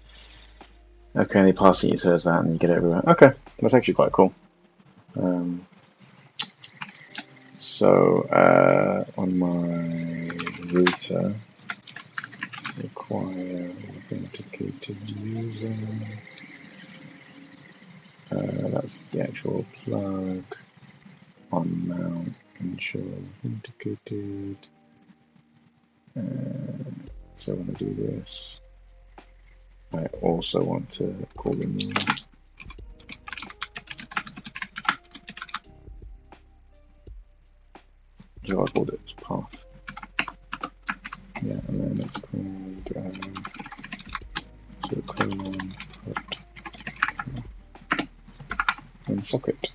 Okay, and you pass it, you says that, and you get it everywhere. Okay, that's actually quite cool. So on my router, require authenticated user. That's the actual plug. On mount, ensure authenticated. So when I do this, I also want to call remove. So I called it path. Yeah, and then it's called so colon put and socket.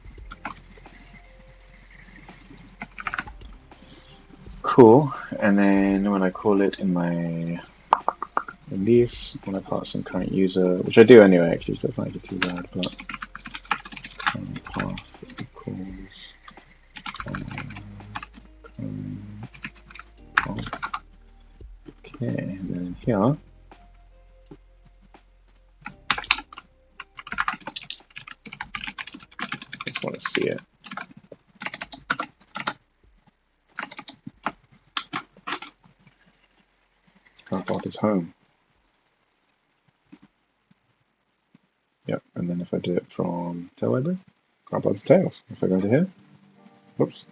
Cool. And then when I call it in my release, when I pass in current user, which I do anyway, actually, so it's not too bad, but path equals okay, and then here just want to see it. Current path is home. Yep, and then if I do it from tail library, current path is tails. If I go into here, whoops.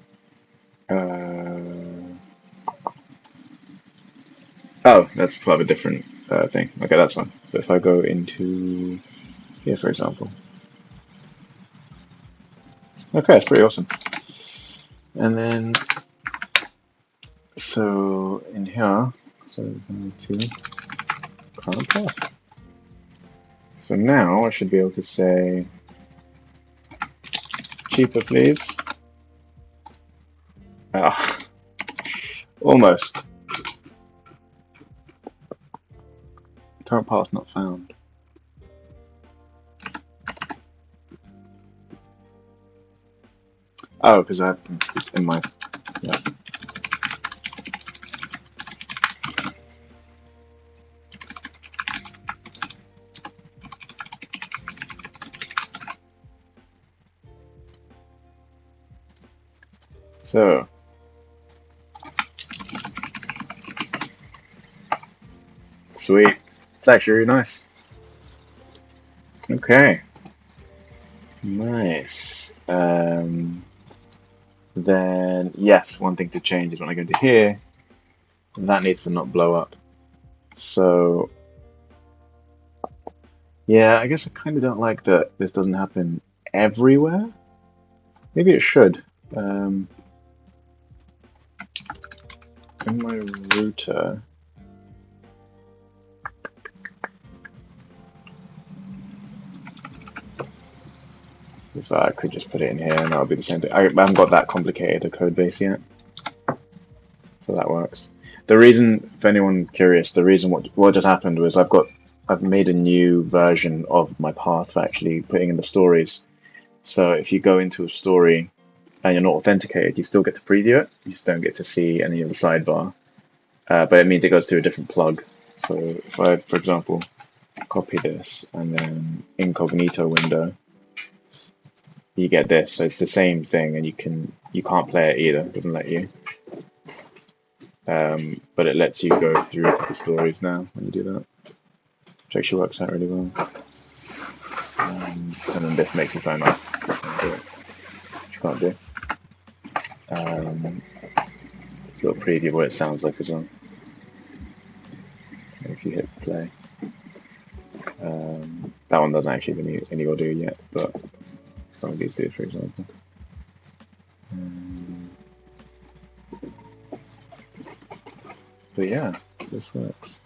Oh, that's part of a different thing. Okay, that's fine. But if I go into here, for example. Okay, it's pretty awesome. And then, so in here, so going to current path. So now I should be able to say, cheaper please. Ah, almost. Current path not found. Oh, because it's in my, yeah. So, sweet. It's actually really nice. Okay. Nice. Then, yes, one thing to change is when I go into here, that needs to not blow up. So, yeah, I guess I kind of don't like that this doesn't happen everywhere. Maybe it should. In my router, so I could just put it in here and that'll be the same thing. I haven't got that complicated a code base yet, so that works. The reason, for anyone curious, the reason what just happened was I've made a new version of my path for actually putting in the stories. So if you go into a story and you're not authenticated, you still get to preview it. You just don't get to see any of the sidebar. But it means it goes through a different plug. So if I, for example, copy this and then incognito window, you get this. So it's the same thing, and you can't play it either. It doesn't let you. But it lets you go through to the stories now when you do that, which actually works out really well. And then this makes you sign off, which you can't do. It's a little preview of what it sounds like as well. If you hit play. That one doesn't actually have any audio yet, but some of these do, for example. But yeah, this works.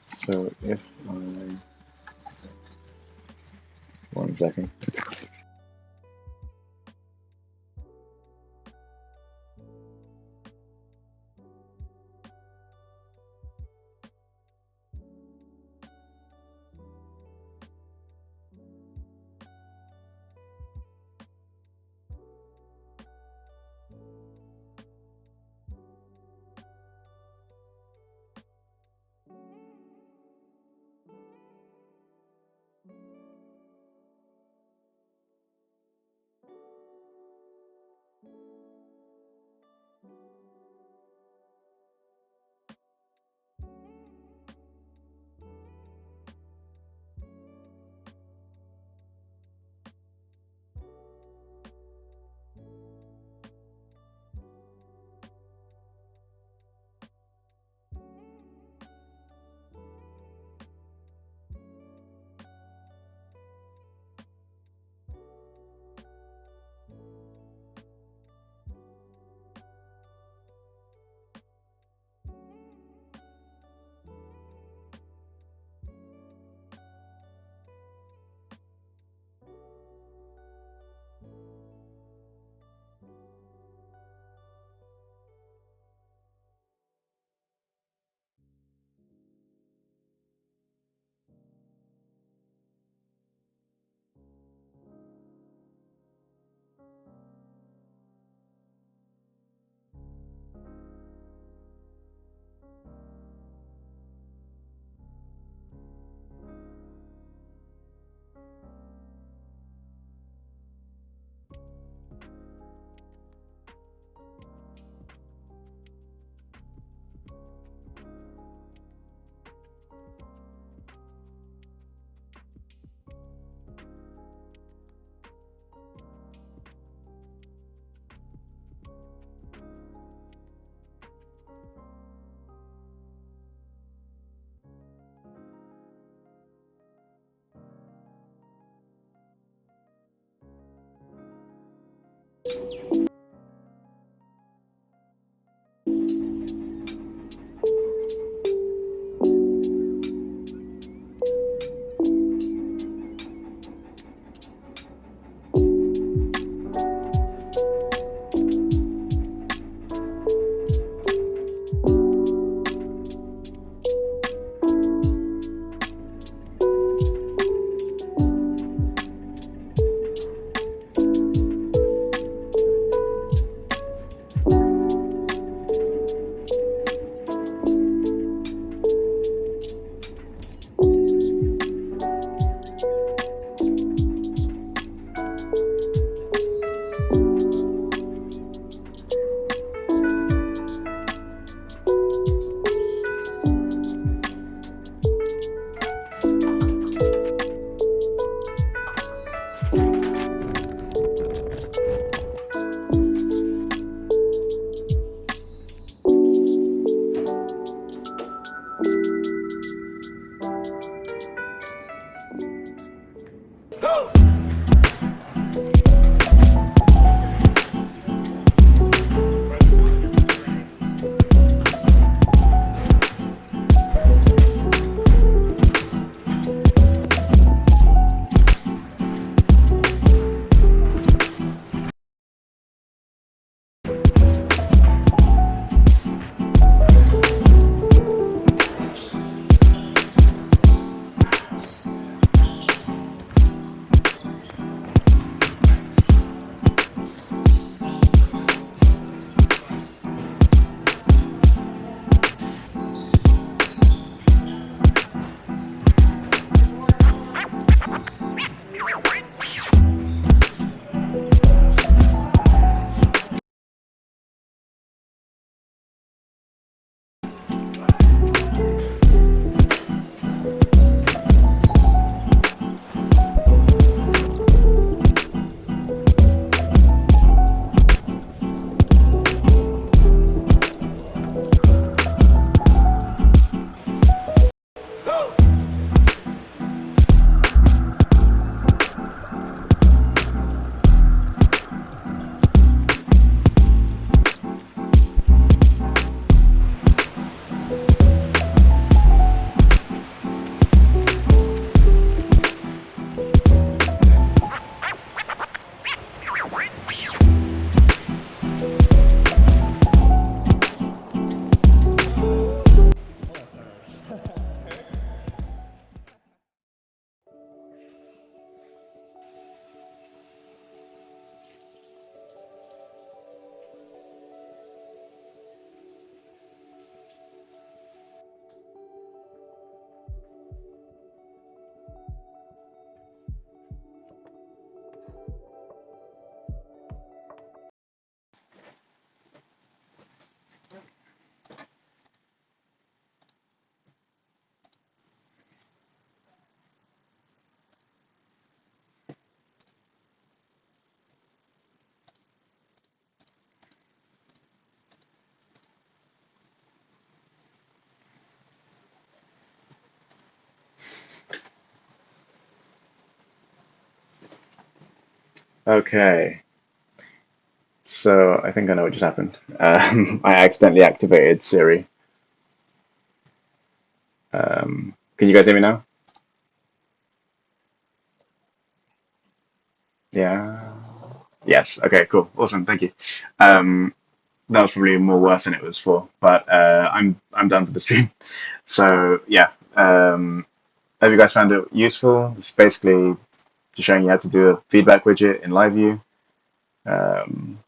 So if I... One second. Okay, so I think I know what just happened. I accidentally activated Siri. Can you guys hear me now? Yeah. Yes. Okay. Cool. Awesome. Thank you. Um, that was probably more worse than it was for, but I'm done for the stream. So yeah. Have you guys found it useful? It's basically just showing you how to do a feedback widget in LiveView. Um,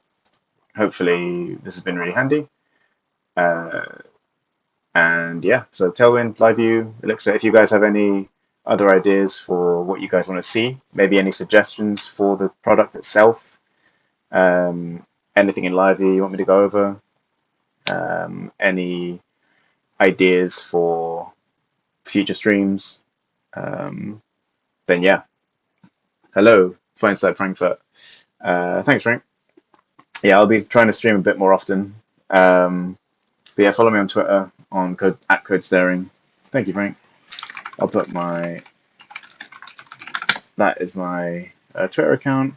hopefully this has been really handy. Uh, and yeah, so Tailwind, LiveView, Elixir. If you guys have any other ideas for what you guys want to see, maybe any suggestions for the product itself, anything in LiveView you want me to go over, any ideas for future streams, um, then yeah. Hello, Feinside Frankfurt. Thanks, Frank. Yeah, I'll be trying to stream a bit more often. But yeah, follow me on Twitter on code at code staring. Thank you, Frank. I'll put my that is my Twitter account.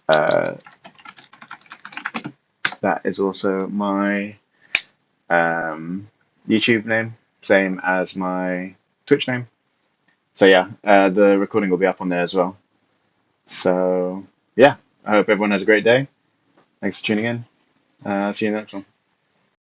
Uh, that is also my YouTube name, same as my Twitch name. So yeah, the recording will be up on there as well. So yeah, I hope everyone has a great day. Thanks for tuning in. See you next one.